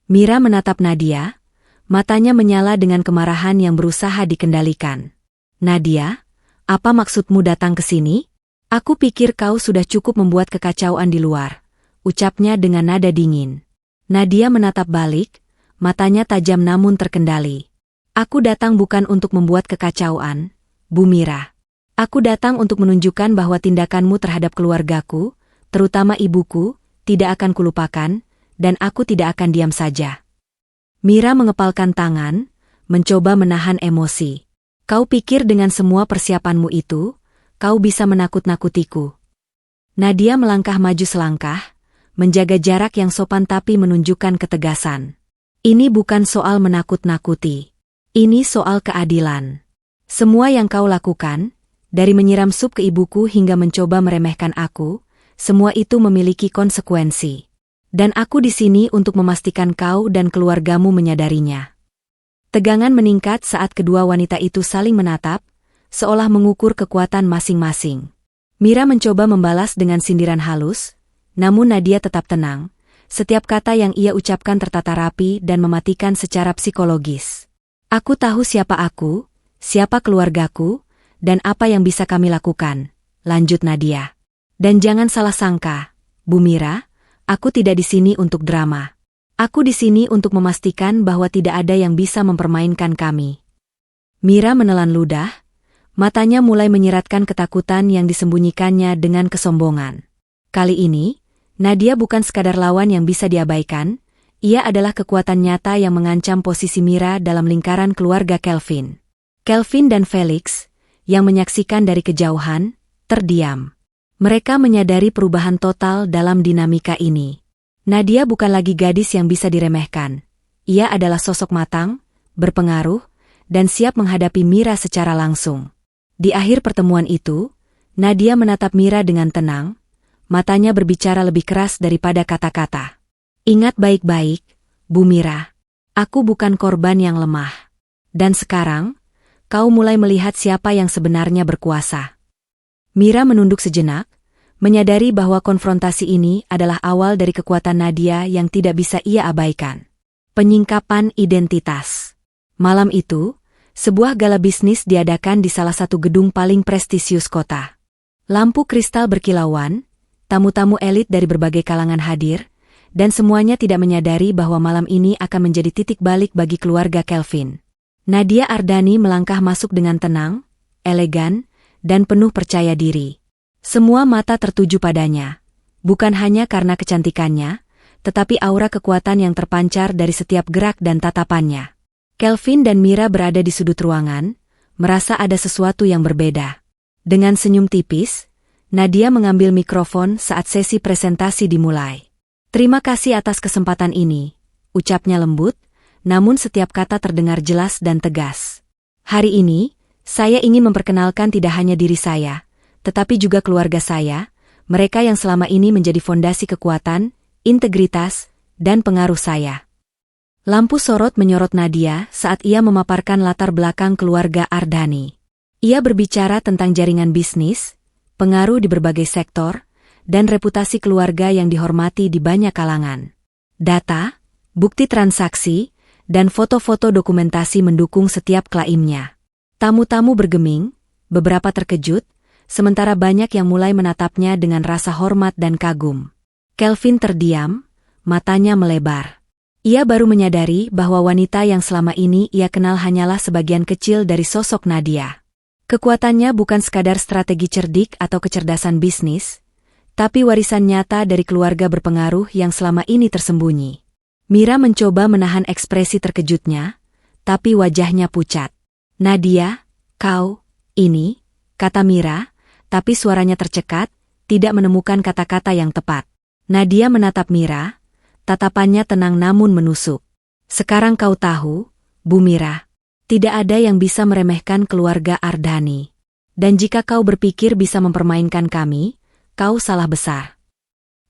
Mira menatap Nadia, matanya menyala dengan kemarahan yang berusaha dikendalikan. Nadia, apa maksudmu datang ke sini? Aku pikir kau sudah cukup membuat kekacauan di luar, ucapnya dengan nada dingin. Nadia menatap balik, matanya tajam namun terkendali. Aku datang bukan untuk membuat kekacauan, Bu Mira. Aku datang untuk menunjukkan bahwa tindakanmu terhadap keluargaku, terutama ibuku, tidak akan kulupakan, dan aku tidak akan diam saja. Mira mengepalkan tangan, mencoba menahan emosi. Kau pikir dengan semua persiapanmu itu, kau bisa menakut-nakutiku? Nadia melangkah maju selangkah, menjaga jarak yang sopan tapi menunjukkan ketegasan. Ini bukan soal menakut-nakuti. Ini soal keadilan. Semua yang kau lakukan, dari menyiram sup ke ibuku hingga mencoba meremehkan aku, semua itu memiliki konsekuensi. Dan aku di sini untuk memastikan kau dan keluargamu menyadarinya. Tegangan meningkat saat kedua wanita itu saling menatap, seolah mengukur kekuatan masing-masing. Mira mencoba membalas dengan sindiran halus, namun Nadia tetap tenang, Setiap kata yang ia ucapkan tertata rapi dan mematikan secara psikologis. Aku tahu siapa aku, siapa keluargaku, dan apa yang bisa kami lakukan, lanjut Nadia. Dan jangan salah sangka, Bu Mira, aku tidak di sini untuk drama. Aku di sini untuk memastikan bahwa tidak ada yang bisa mempermainkan kami. Mira menelan ludah, matanya mulai menyiratkan ketakutan yang disembunyikannya dengan kesombongan. Kali ini, Nadia bukan sekadar lawan yang bisa diabaikan, ia adalah kekuatan nyata yang mengancam posisi Mira dalam lingkaran keluarga Kelvin. Kelvin dan Felix, yang menyaksikan dari kejauhan, terdiam. Mereka menyadari perubahan total dalam dinamika ini. Nadia bukan lagi gadis yang bisa diremehkan. Ia adalah sosok matang, berpengaruh, dan siap menghadapi Mira secara langsung. Di akhir pertemuan itu, Nadia menatap Mira dengan tenang, matanya berbicara lebih keras daripada kata-kata. Ingat baik-baik, Bu Mira, aku bukan korban yang lemah. Dan sekarang, kau mulai melihat siapa yang sebenarnya berkuasa. Mira menunduk sejenak, menyadari bahwa konfrontasi ini adalah awal dari kekuatan Nadia yang tidak bisa ia abaikan. Penyingkapan identitas. Malam itu, sebuah gala bisnis diadakan di salah satu gedung paling prestisius kota. Lampu kristal berkilauan, tamu-tamu elit dari berbagai kalangan hadir, dan semuanya tidak menyadari bahwa malam ini akan menjadi titik balik bagi keluarga Kelvin. Nadia Ardhani melangkah masuk dengan tenang, elegan, dan penuh percaya diri. Semua mata tertuju padanya, bukan hanya karena kecantikannya, tetapi aura kekuatan yang terpancar dari setiap gerak dan tatapannya. Kelvin dan Mira berada di sudut ruangan, merasa ada sesuatu yang berbeda. Dengan senyum tipis, Nadia mengambil mikrofon saat sesi presentasi dimulai. Terima kasih atas kesempatan ini, ucapnya lembut, namun setiap kata terdengar jelas dan tegas. Hari ini, saya ingin memperkenalkan tidak hanya diri saya, tetapi juga keluarga saya, mereka yang selama ini menjadi fondasi kekuatan, integritas, dan pengaruh saya. Lampu sorot menyorot Nadia saat ia memaparkan latar belakang keluarga Ardhani. Ia berbicara tentang jaringan bisnis, pengaruh di berbagai sektor, dan reputasi keluarga yang dihormati di banyak kalangan. Data, bukti transaksi, dan foto-foto dokumentasi mendukung setiap klaimnya. Tamu-tamu bergeming, beberapa terkejut, sementara banyak yang mulai menatapnya dengan rasa hormat dan kagum. Kelvin terdiam, matanya melebar. Ia baru menyadari bahwa wanita yang selama ini ia kenal hanyalah sebagian kecil dari sosok Nadia. Kekuatannya bukan sekadar strategi cerdik atau kecerdasan bisnis, tapi warisan nyata dari keluarga berpengaruh yang selama ini tersembunyi. Mira mencoba menahan ekspresi terkejutnya, tapi wajahnya pucat. Nadia, kau, ini, kata Mira, tapi suaranya tercekat, tidak menemukan kata-kata yang tepat. Nadia menatap Mira, tatapannya tenang namun menusuk. Sekarang kau tahu, Bu Mira, tidak ada yang bisa meremehkan keluarga Ardhani. Dan jika kau berpikir bisa mempermainkan kami, kau salah besar.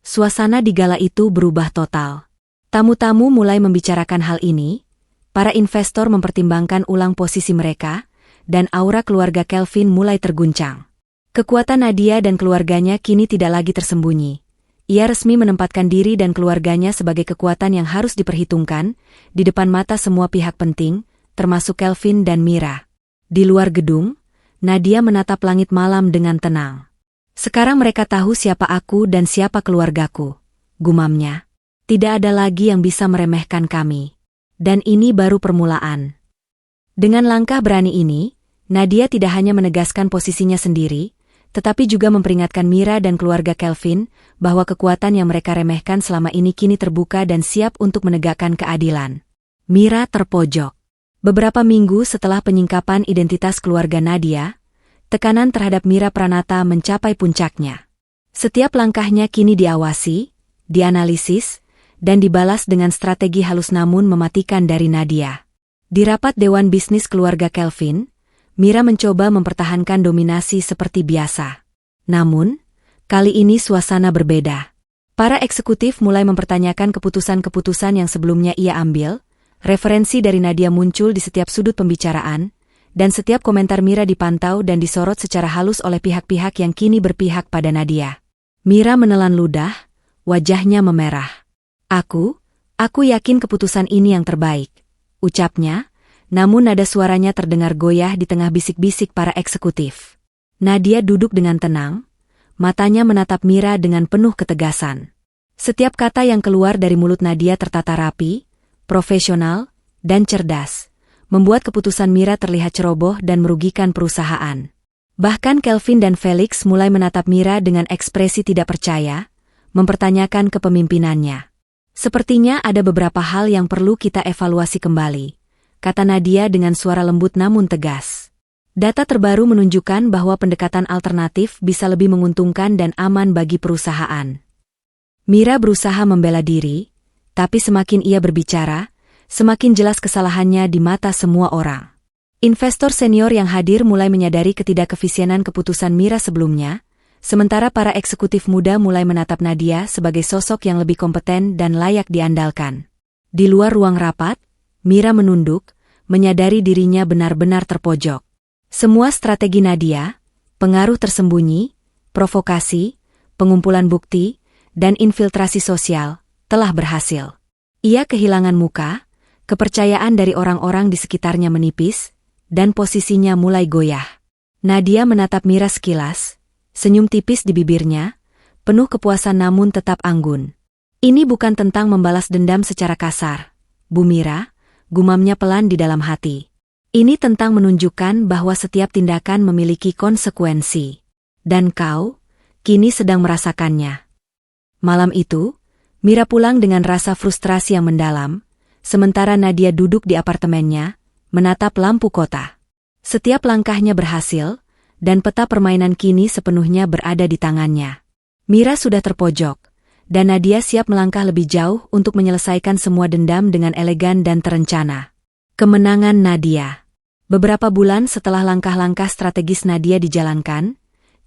Suasana di gala itu berubah total. Tamu-tamu mulai membicarakan hal ini, para investor mempertimbangkan ulang posisi mereka, dan aura keluarga Kelvin mulai terguncang. Kekuatan Nadia dan keluarganya kini tidak lagi tersembunyi. Ia resmi menempatkan diri dan keluarganya sebagai kekuatan yang harus diperhitungkan, di depan mata semua pihak penting, termasuk Kelvin dan Mira. Di luar gedung, Nadia menatap langit malam dengan tenang. Sekarang mereka tahu siapa aku dan siapa keluargaku, gumamnya. Tidak ada lagi yang bisa meremehkan kami. Dan ini baru permulaan. Dengan langkah berani ini, Nadia tidak hanya menegaskan posisinya sendiri, tetapi juga memperingatkan Mira dan keluarga Kelvin bahwa kekuatan yang mereka remehkan selama ini kini terbuka dan siap untuk menegakkan keadilan. Mira terpojok. Beberapa minggu setelah penyingkapan identitas keluarga Nadia, tekanan terhadap Mira Pranata mencapai puncaknya. Setiap langkahnya kini diawasi, dianalisis, dan dibalas dengan strategi halus namun mematikan dari Nadia. Di rapat Dewan Bisnis Keluarga Kelvin, Mira mencoba mempertahankan dominasi seperti biasa. Namun, kali ini suasana berbeda. Para eksekutif mulai mempertanyakan keputusan-keputusan yang sebelumnya ia ambil, referensi dari Nadia muncul di setiap sudut pembicaraan, dan setiap komentar Mira dipantau dan disorot secara halus oleh pihak-pihak yang kini berpihak pada Nadia. Mira menelan ludah, wajahnya memerah. Aku yakin keputusan ini yang terbaik, ucapnya, namun nada suaranya terdengar goyah di tengah bisik-bisik para eksekutif. Nadia duduk dengan tenang, matanya menatap Mira dengan penuh ketegasan. Setiap kata yang keluar dari mulut Nadia tertata rapi, profesional, dan cerdas, membuat keputusan Mira terlihat ceroboh dan merugikan perusahaan. Bahkan Kelvin dan Felix mulai menatap Mira dengan ekspresi tidak percaya, mempertanyakan kepemimpinannya. Sepertinya ada beberapa hal yang perlu kita evaluasi kembali, kata Nadia dengan suara lembut namun tegas. Data terbaru menunjukkan bahwa pendekatan alternatif bisa lebih menguntungkan dan aman bagi perusahaan. Mira berusaha membela diri, tapi semakin ia berbicara, semakin jelas kesalahannya di mata semua orang. Investor senior yang hadir mulai menyadari ketidakefisienan keputusan Mira sebelumnya, sementara para eksekutif muda mulai menatap Nadia sebagai sosok yang lebih kompeten dan layak diandalkan. Di luar ruang rapat, Mira menunduk, menyadari dirinya benar-benar terpojok. Semua strategi Nadia, pengaruh tersembunyi, provokasi, pengumpulan bukti, dan infiltrasi sosial, telah berhasil. Ia kehilangan muka, kepercayaan dari orang-orang di sekitarnya menipis, dan posisinya mulai goyah. Nadia menatap Mira sekilas, senyum tipis di bibirnya, penuh kepuasan namun tetap anggun. Ini bukan tentang membalas dendam secara kasar, Bu Mira, gumamnya pelan di dalam hati. Ini tentang menunjukkan bahwa setiap tindakan memiliki konsekuensi. Dan kau, kini sedang merasakannya. Malam itu, Mira pulang dengan rasa frustrasi yang mendalam, sementara Nadia duduk di apartemennya, menatap lampu kota. Setiap langkahnya berhasil, dan peta permainan kini sepenuhnya berada di tangannya. Mira sudah terpojok, dan Nadia siap melangkah lebih jauh untuk menyelesaikan semua dendam dengan elegan dan terencana. Kemenangan Nadia. Beberapa bulan setelah langkah-langkah strategis Nadia dijalankan,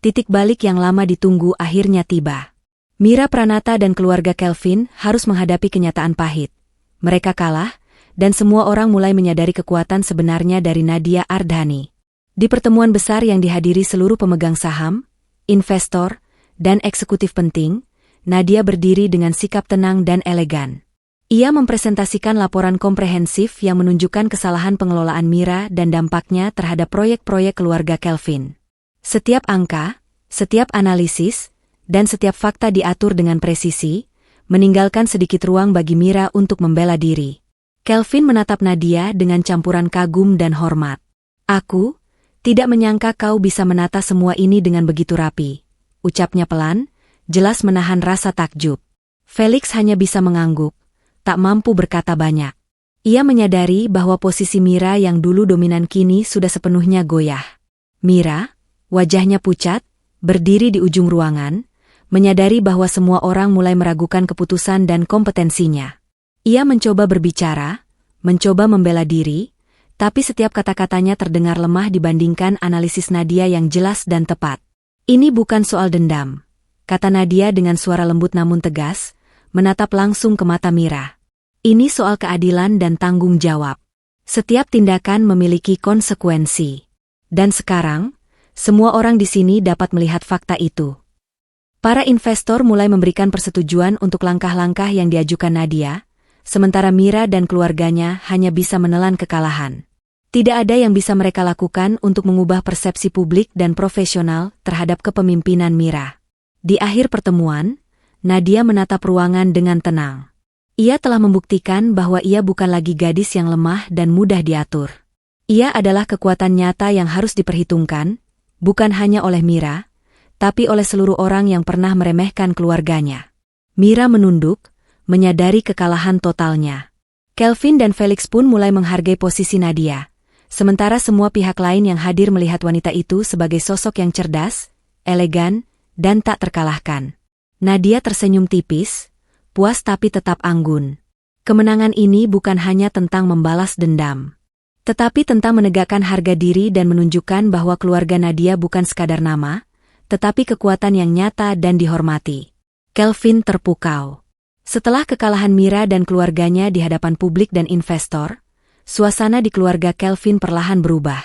titik balik yang lama ditunggu akhirnya tiba. Mira Pranata dan keluarga Kelvin harus menghadapi kenyataan pahit. Mereka kalah, dan semua orang mulai menyadari kekuatan sebenarnya dari Nadia Ardhani. Di pertemuan besar yang dihadiri seluruh pemegang saham, investor, dan eksekutif penting, Nadia berdiri dengan sikap tenang dan elegan. Ia mempresentasikan laporan komprehensif yang menunjukkan kesalahan pengelolaan Mira dan dampaknya terhadap proyek-proyek keluarga Kelvin. Setiap angka, setiap analisis, dan setiap fakta diatur dengan presisi, meninggalkan sedikit ruang bagi Mira untuk membela diri. Kelvin menatap Nadia dengan campuran kagum dan hormat. "Aku tidak menyangka kau bisa menata semua ini dengan begitu rapi," ucapnya pelan, jelas menahan rasa takjub. Felix hanya bisa mengangguk, tak mampu berkata banyak. Ia menyadari bahwa posisi Mira yang dulu dominan kini sudah sepenuhnya goyah. Mira, wajahnya pucat, berdiri di ujung ruangan, menyadari bahwa semua orang mulai meragukan keputusan dan kompetensinya. Ia mencoba berbicara, mencoba membela diri, tapi setiap kata-katanya terdengar lemah dibandingkan analisis Nadia yang jelas dan tepat. "Ini bukan soal dendam," kata Nadia dengan suara lembut namun tegas, menatap langsung ke mata Mira. "Ini soal keadilan dan tanggung jawab. Setiap tindakan memiliki konsekuensi. Dan sekarang, semua orang di sini dapat melihat fakta itu." Para investor mulai memberikan persetujuan untuk langkah-langkah yang diajukan Nadia, sementara Mira dan keluarganya hanya bisa menelan kekalahan. Tidak ada yang bisa mereka lakukan untuk mengubah persepsi publik dan profesional terhadap kepemimpinan Mira. Di akhir pertemuan, Nadia menatap ruangan dengan tenang. Ia telah membuktikan bahwa ia bukan lagi gadis yang lemah dan mudah diatur. Ia adalah kekuatan nyata yang harus diperhitungkan, bukan hanya oleh Mira, tapi oleh seluruh orang yang pernah meremehkan keluarganya. Mira menunduk, menyadari kekalahan totalnya. Kelvin dan Felix pun mulai menghargai posisi Nadia, sementara semua pihak lain yang hadir melihat wanita itu sebagai sosok yang cerdas, elegan, dan tak terkalahkan. Nadia tersenyum tipis, puas tapi tetap anggun. Kemenangan ini bukan hanya tentang membalas dendam, tetapi tentang menegakkan harga diri dan menunjukkan bahwa keluarga Nadia bukan sekadar nama, tetapi kekuatan yang nyata dan dihormati. Kelvin terpukau. Setelah kekalahan Mira dan keluarganya di hadapan publik dan investor, suasana di keluarga Kelvin perlahan berubah.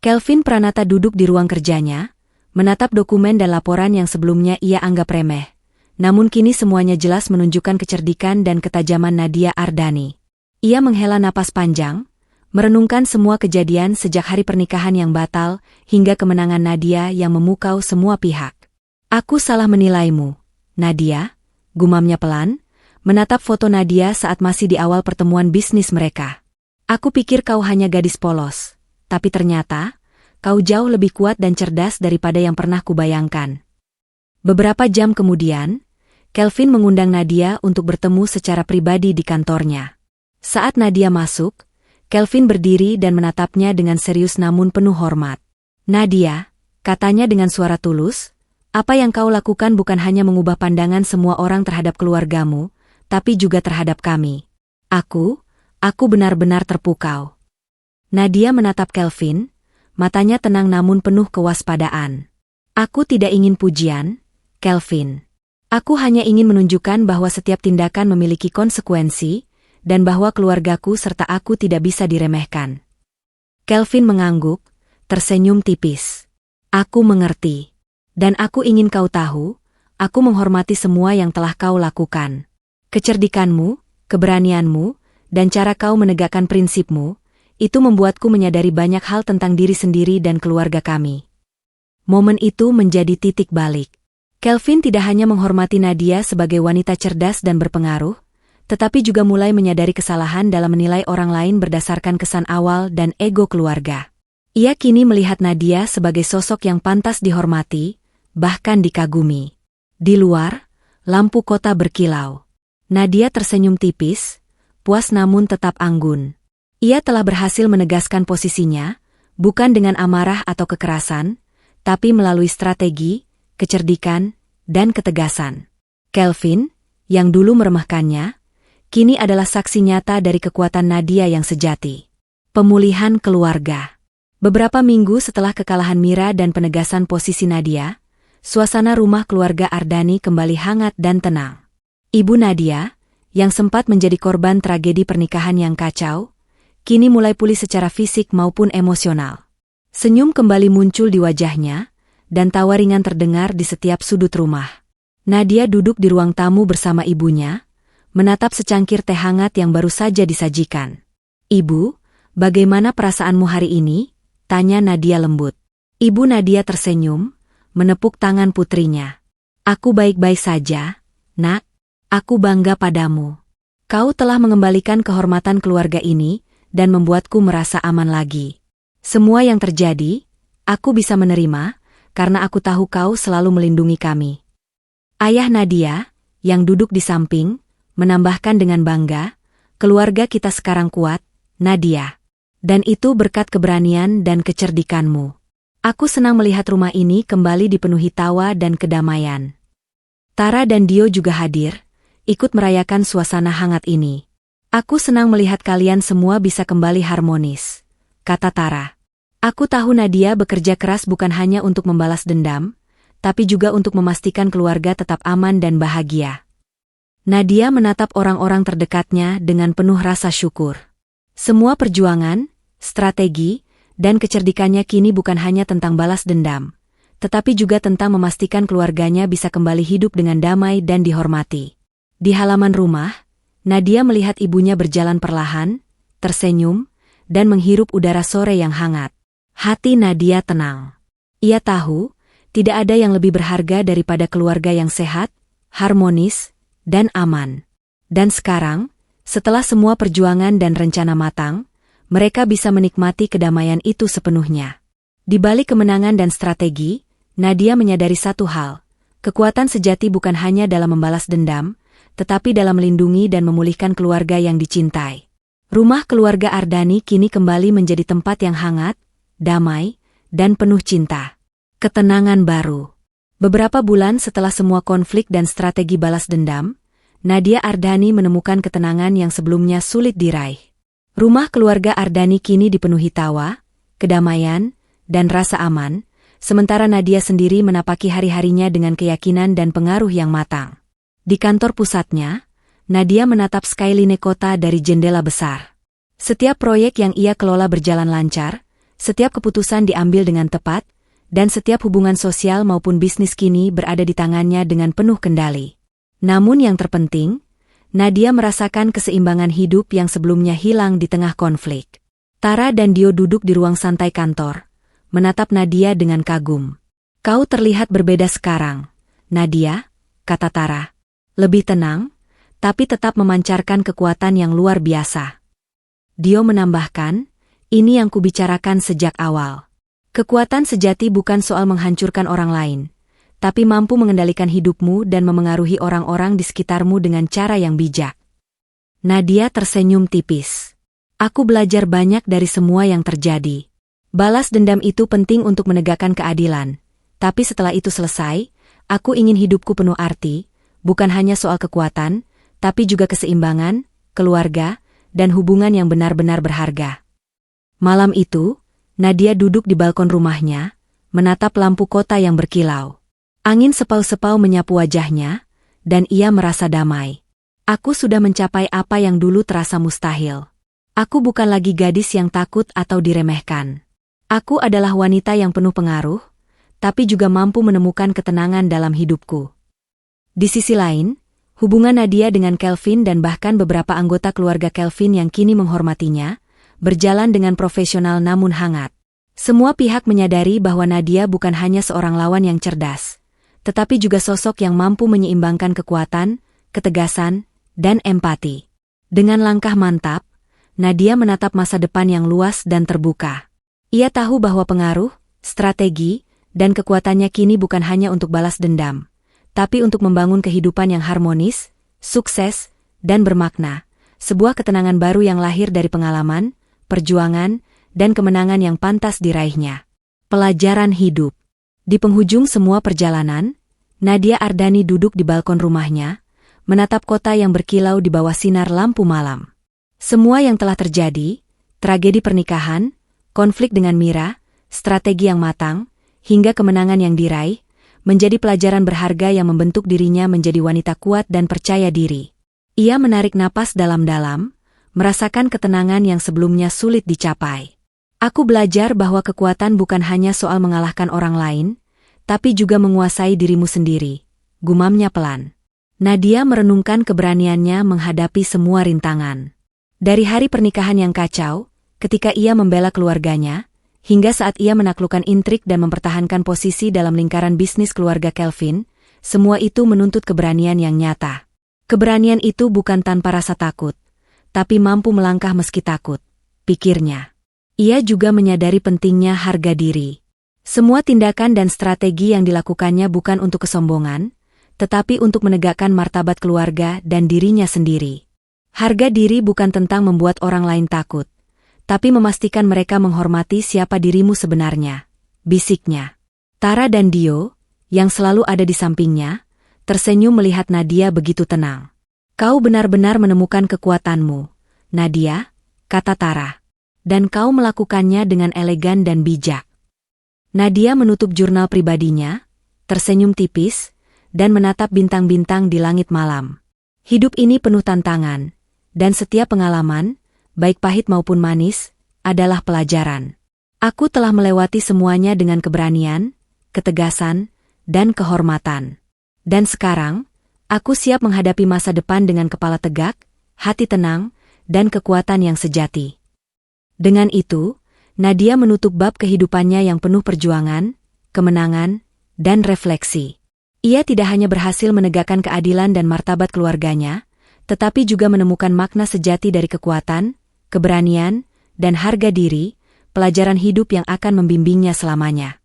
Kelvin Pranata duduk di ruang kerjanya, menatap dokumen dan laporan yang sebelumnya ia anggap remeh, Namun kini semuanya jelas menunjukkan kecerdikan dan ketajaman Nadia Ardhani. Ia menghela napas panjang, merenungkan semua kejadian sejak hari pernikahan yang batal hingga kemenangan Nadia yang memukau semua pihak. Aku salah menilaimu, Nadia, gumamnya pelan, menatap foto Nadia saat masih di awal pertemuan bisnis mereka. Aku pikir kau hanya gadis polos, tapi ternyata kau jauh lebih kuat dan cerdas daripada yang pernah kubayangkan. Beberapa jam kemudian, Kelvin mengundang Nadia untuk bertemu secara pribadi di kantornya. Saat Nadia masuk, Kelvin berdiri dan menatapnya dengan serius namun penuh hormat. Nadia, katanya dengan suara tulus, apa yang kau lakukan bukan hanya mengubah pandangan semua orang terhadap keluargamu, tapi juga terhadap kami. Aku benar-benar terpukau. Nadia menatap Kelvin, matanya tenang namun penuh kewaspadaan. Aku tidak ingin pujian, Kelvin. Aku hanya ingin menunjukkan bahwa setiap tindakan memiliki konsekuensi, dan bahwa keluargaku serta aku tidak bisa diremehkan. Kelvin mengangguk, tersenyum tipis. Aku mengerti. Dan aku ingin kau tahu, aku menghormati semua yang telah kau lakukan. Kecerdikanmu, keberanianmu, dan cara kau menegakkan prinsipmu, itu membuatku menyadari banyak hal tentang diri sendiri dan keluarga kami. Momen itu menjadi titik balik. Kelvin tidak hanya menghormati Nadia sebagai wanita cerdas dan berpengaruh, tetapi juga mulai menyadari kesalahan dalam menilai orang lain berdasarkan kesan awal dan ego keluarga. Ia kini melihat Nadia sebagai sosok yang pantas dihormati, bahkan dikagumi. Di luar, lampu kota berkilau. Nadia tersenyum tipis, puas namun tetap anggun. Ia telah berhasil menegaskan posisinya, bukan dengan amarah atau kekerasan, tapi melalui strategi, kecerdikan, dan ketegasan. Kelvin, yang dulu meremehkannya, kini adalah saksi nyata dari kekuatan Nadia yang sejati. Pemulihan keluarga. Beberapa minggu setelah kekalahan Mira dan penegasan posisi Nadia, suasana rumah keluarga Ardhani kembali hangat dan tenang. Ibu Nadia, yang sempat menjadi korban tragedi pernikahan yang kacau, kini mulai pulih secara fisik maupun emosional. Senyum kembali muncul di wajahnya, dan tawa ringan terdengar di setiap sudut rumah. Nadia duduk di ruang tamu bersama ibunya, menatap secangkir teh hangat yang baru saja disajikan. "Ibu, bagaimana perasaanmu hari ini?" tanya Nadia lembut. Ibu Nadia tersenyum, menepuk tangan putrinya. "Aku baik-baik saja, Nak. Aku bangga padamu. Kau telah mengembalikan kehormatan keluarga ini dan membuatku merasa aman lagi. Semua yang terjadi, aku bisa menerima, karena aku tahu kau selalu melindungi kami." Ayah Nadia, yang duduk di samping, menambahkan dengan bangga, "Keluarga kita sekarang kuat, Nadia. Dan itu berkat keberanian dan kecerdikanmu. Aku senang melihat rumah ini kembali dipenuhi tawa dan kedamaian." Tara dan Dio juga hadir, ikut merayakan suasana hangat ini. "Aku senang melihat kalian semua bisa kembali harmonis," kata Tara. "Aku tahu Nadia bekerja keras bukan hanya untuk membalas dendam, tapi juga untuk memastikan keluarga tetap aman dan bahagia." Nadia menatap orang-orang terdekatnya dengan penuh rasa syukur. Semua perjuangan, strategi, dan kecerdikannya kini bukan hanya tentang balas dendam, tetapi juga tentang memastikan keluarganya bisa kembali hidup dengan damai dan dihormati. Di halaman rumah, Nadia melihat ibunya berjalan perlahan, tersenyum, dan menghirup udara sore yang hangat. Hati Nadia tenang. Ia tahu, tidak ada yang lebih berharga daripada keluarga yang sehat, harmonis, dan aman. Dan sekarang, setelah semua perjuangan dan rencana matang, mereka bisa menikmati kedamaian itu sepenuhnya. Di balik kemenangan dan strategi, Nadia menyadari satu hal, kekuatan sejati bukan hanya dalam membalas dendam, tetapi dalam melindungi dan memulihkan keluarga yang dicintai. Rumah keluarga Ardhani kini kembali menjadi tempat yang hangat, damai, dan penuh cinta. Ketenangan baru. Beberapa bulan setelah semua konflik dan strategi balas dendam, Nadia Ardhani menemukan ketenangan yang sebelumnya sulit diraih. Rumah keluarga Ardhani kini dipenuhi tawa, kedamaian, dan rasa aman, sementara Nadia sendiri menapaki hari-harinya dengan keyakinan dan pengaruh yang matang. Di kantor pusatnya, Nadia menatap skyline kota dari jendela besar. Setiap proyek yang ia kelola berjalan lancar, setiap keputusan diambil dengan tepat, dan setiap hubungan sosial maupun bisnis kini berada di tangannya dengan penuh kendali. Namun yang terpenting, Nadia merasakan keseimbangan hidup yang sebelumnya hilang di tengah konflik. Tara dan Dio duduk di ruang santai kantor, menatap Nadia dengan kagum. "Kau terlihat berbeda sekarang, Nadia," kata Tara. "Lebih tenang, tapi tetap memancarkan kekuatan yang luar biasa." Dio menambahkan, "Ini yang kubicarakan sejak awal. Kekuatan sejati bukan soal menghancurkan orang lain, tapi mampu mengendalikan hidupmu dan memengaruhi orang-orang di sekitarmu dengan cara yang bijak." Nadia tersenyum tipis. "Aku belajar banyak dari semua yang terjadi. Balas dendam itu penting untuk menegakkan keadilan, tapi setelah itu selesai, aku ingin hidupku penuh arti, bukan hanya soal kekuatan, tapi juga keseimbangan, keluarga, dan hubungan yang benar-benar berharga." Malam itu, Nadia duduk di balkon rumahnya, menatap lampu kota yang berkilau. Angin sepau-sepau menyapu wajahnya, dan ia merasa damai. "Aku sudah mencapai apa yang dulu terasa mustahil. Aku bukan lagi gadis yang takut atau diremehkan. Aku adalah wanita yang penuh pengaruh, tapi juga mampu menemukan ketenangan dalam hidupku." Di sisi lain, hubungan Nadia dengan Kelvin dan bahkan beberapa anggota keluarga Kelvin yang kini menghormatinya, berjalan dengan profesional namun hangat. Semua pihak menyadari bahwa Nadia bukan hanya seorang lawan yang cerdas, tetapi juga sosok yang mampu menyeimbangkan kekuatan, ketegasan, dan empati. Dengan langkah mantap, Nadia menatap masa depan yang luas dan terbuka. Ia tahu bahwa pengaruh, strategi, dan kekuatannya kini bukan hanya untuk balas dendam, tapi untuk membangun kehidupan yang harmonis, sukses, dan bermakna. Sebuah ketenangan baru yang lahir dari pengalaman, perjuangan, dan kemenangan yang pantas diraihnya. Pelajaran hidup. Di penghujung semua perjalanan, Nadia Ardhani duduk di balkon rumahnya, menatap kota yang berkilau di bawah sinar lampu malam. Semua yang telah terjadi, tragedi pernikahan, konflik dengan Mira, strategi yang matang, hingga kemenangan yang diraih, menjadi pelajaran berharga yang membentuk dirinya menjadi wanita kuat dan percaya diri. Ia menarik napas dalam-dalam, merasakan ketenangan yang sebelumnya sulit dicapai. "Aku belajar bahwa kekuatan bukan hanya soal mengalahkan orang lain, tapi juga menguasai dirimu sendiri," gumamnya pelan. Nadia merenungkan keberaniannya menghadapi semua rintangan. Dari hari pernikahan yang kacau, ketika ia membela keluarganya, hingga saat ia menaklukkan intrik dan mempertahankan posisi dalam lingkaran bisnis keluarga Kelvin, semua itu menuntut keberanian yang nyata. Keberanian itu bukan tanpa rasa takut, tapi mampu melangkah meski takut, pikirnya. Ia juga menyadari pentingnya harga diri. Semua tindakan dan strategi yang dilakukannya bukan untuk kesombongan, tetapi untuk menegakkan martabat keluarga dan dirinya sendiri. Harga diri bukan tentang membuat orang lain takut, tapi memastikan mereka menghormati siapa dirimu sebenarnya, bisiknya. Tara dan Dio, yang selalu ada di sampingnya, tersenyum melihat Nadia begitu tenang. "Kau benar-benar menemukan kekuatanmu, Nadia," kata Tara. "Dan kau melakukannya dengan elegan dan bijak." Nadia menutup jurnal pribadinya, tersenyum tipis, dan menatap bintang-bintang di langit malam. Hidup ini penuh tantangan, dan setiap pengalaman, baik pahit maupun manis, adalah pelajaran. Aku telah melewati semuanya dengan keberanian, ketegasan, dan kehormatan. Dan sekarang, aku siap menghadapi masa depan dengan kepala tegak, hati tenang, dan kekuatan yang sejati. Dengan itu, Nadia menutup bab kehidupannya yang penuh perjuangan, kemenangan, dan refleksi. Ia tidak hanya berhasil menegakkan keadilan dan martabat keluarganya, tetapi juga menemukan makna sejati dari kekuatan, keberanian, dan harga diri, pelajaran hidup yang akan membimbingnya selamanya.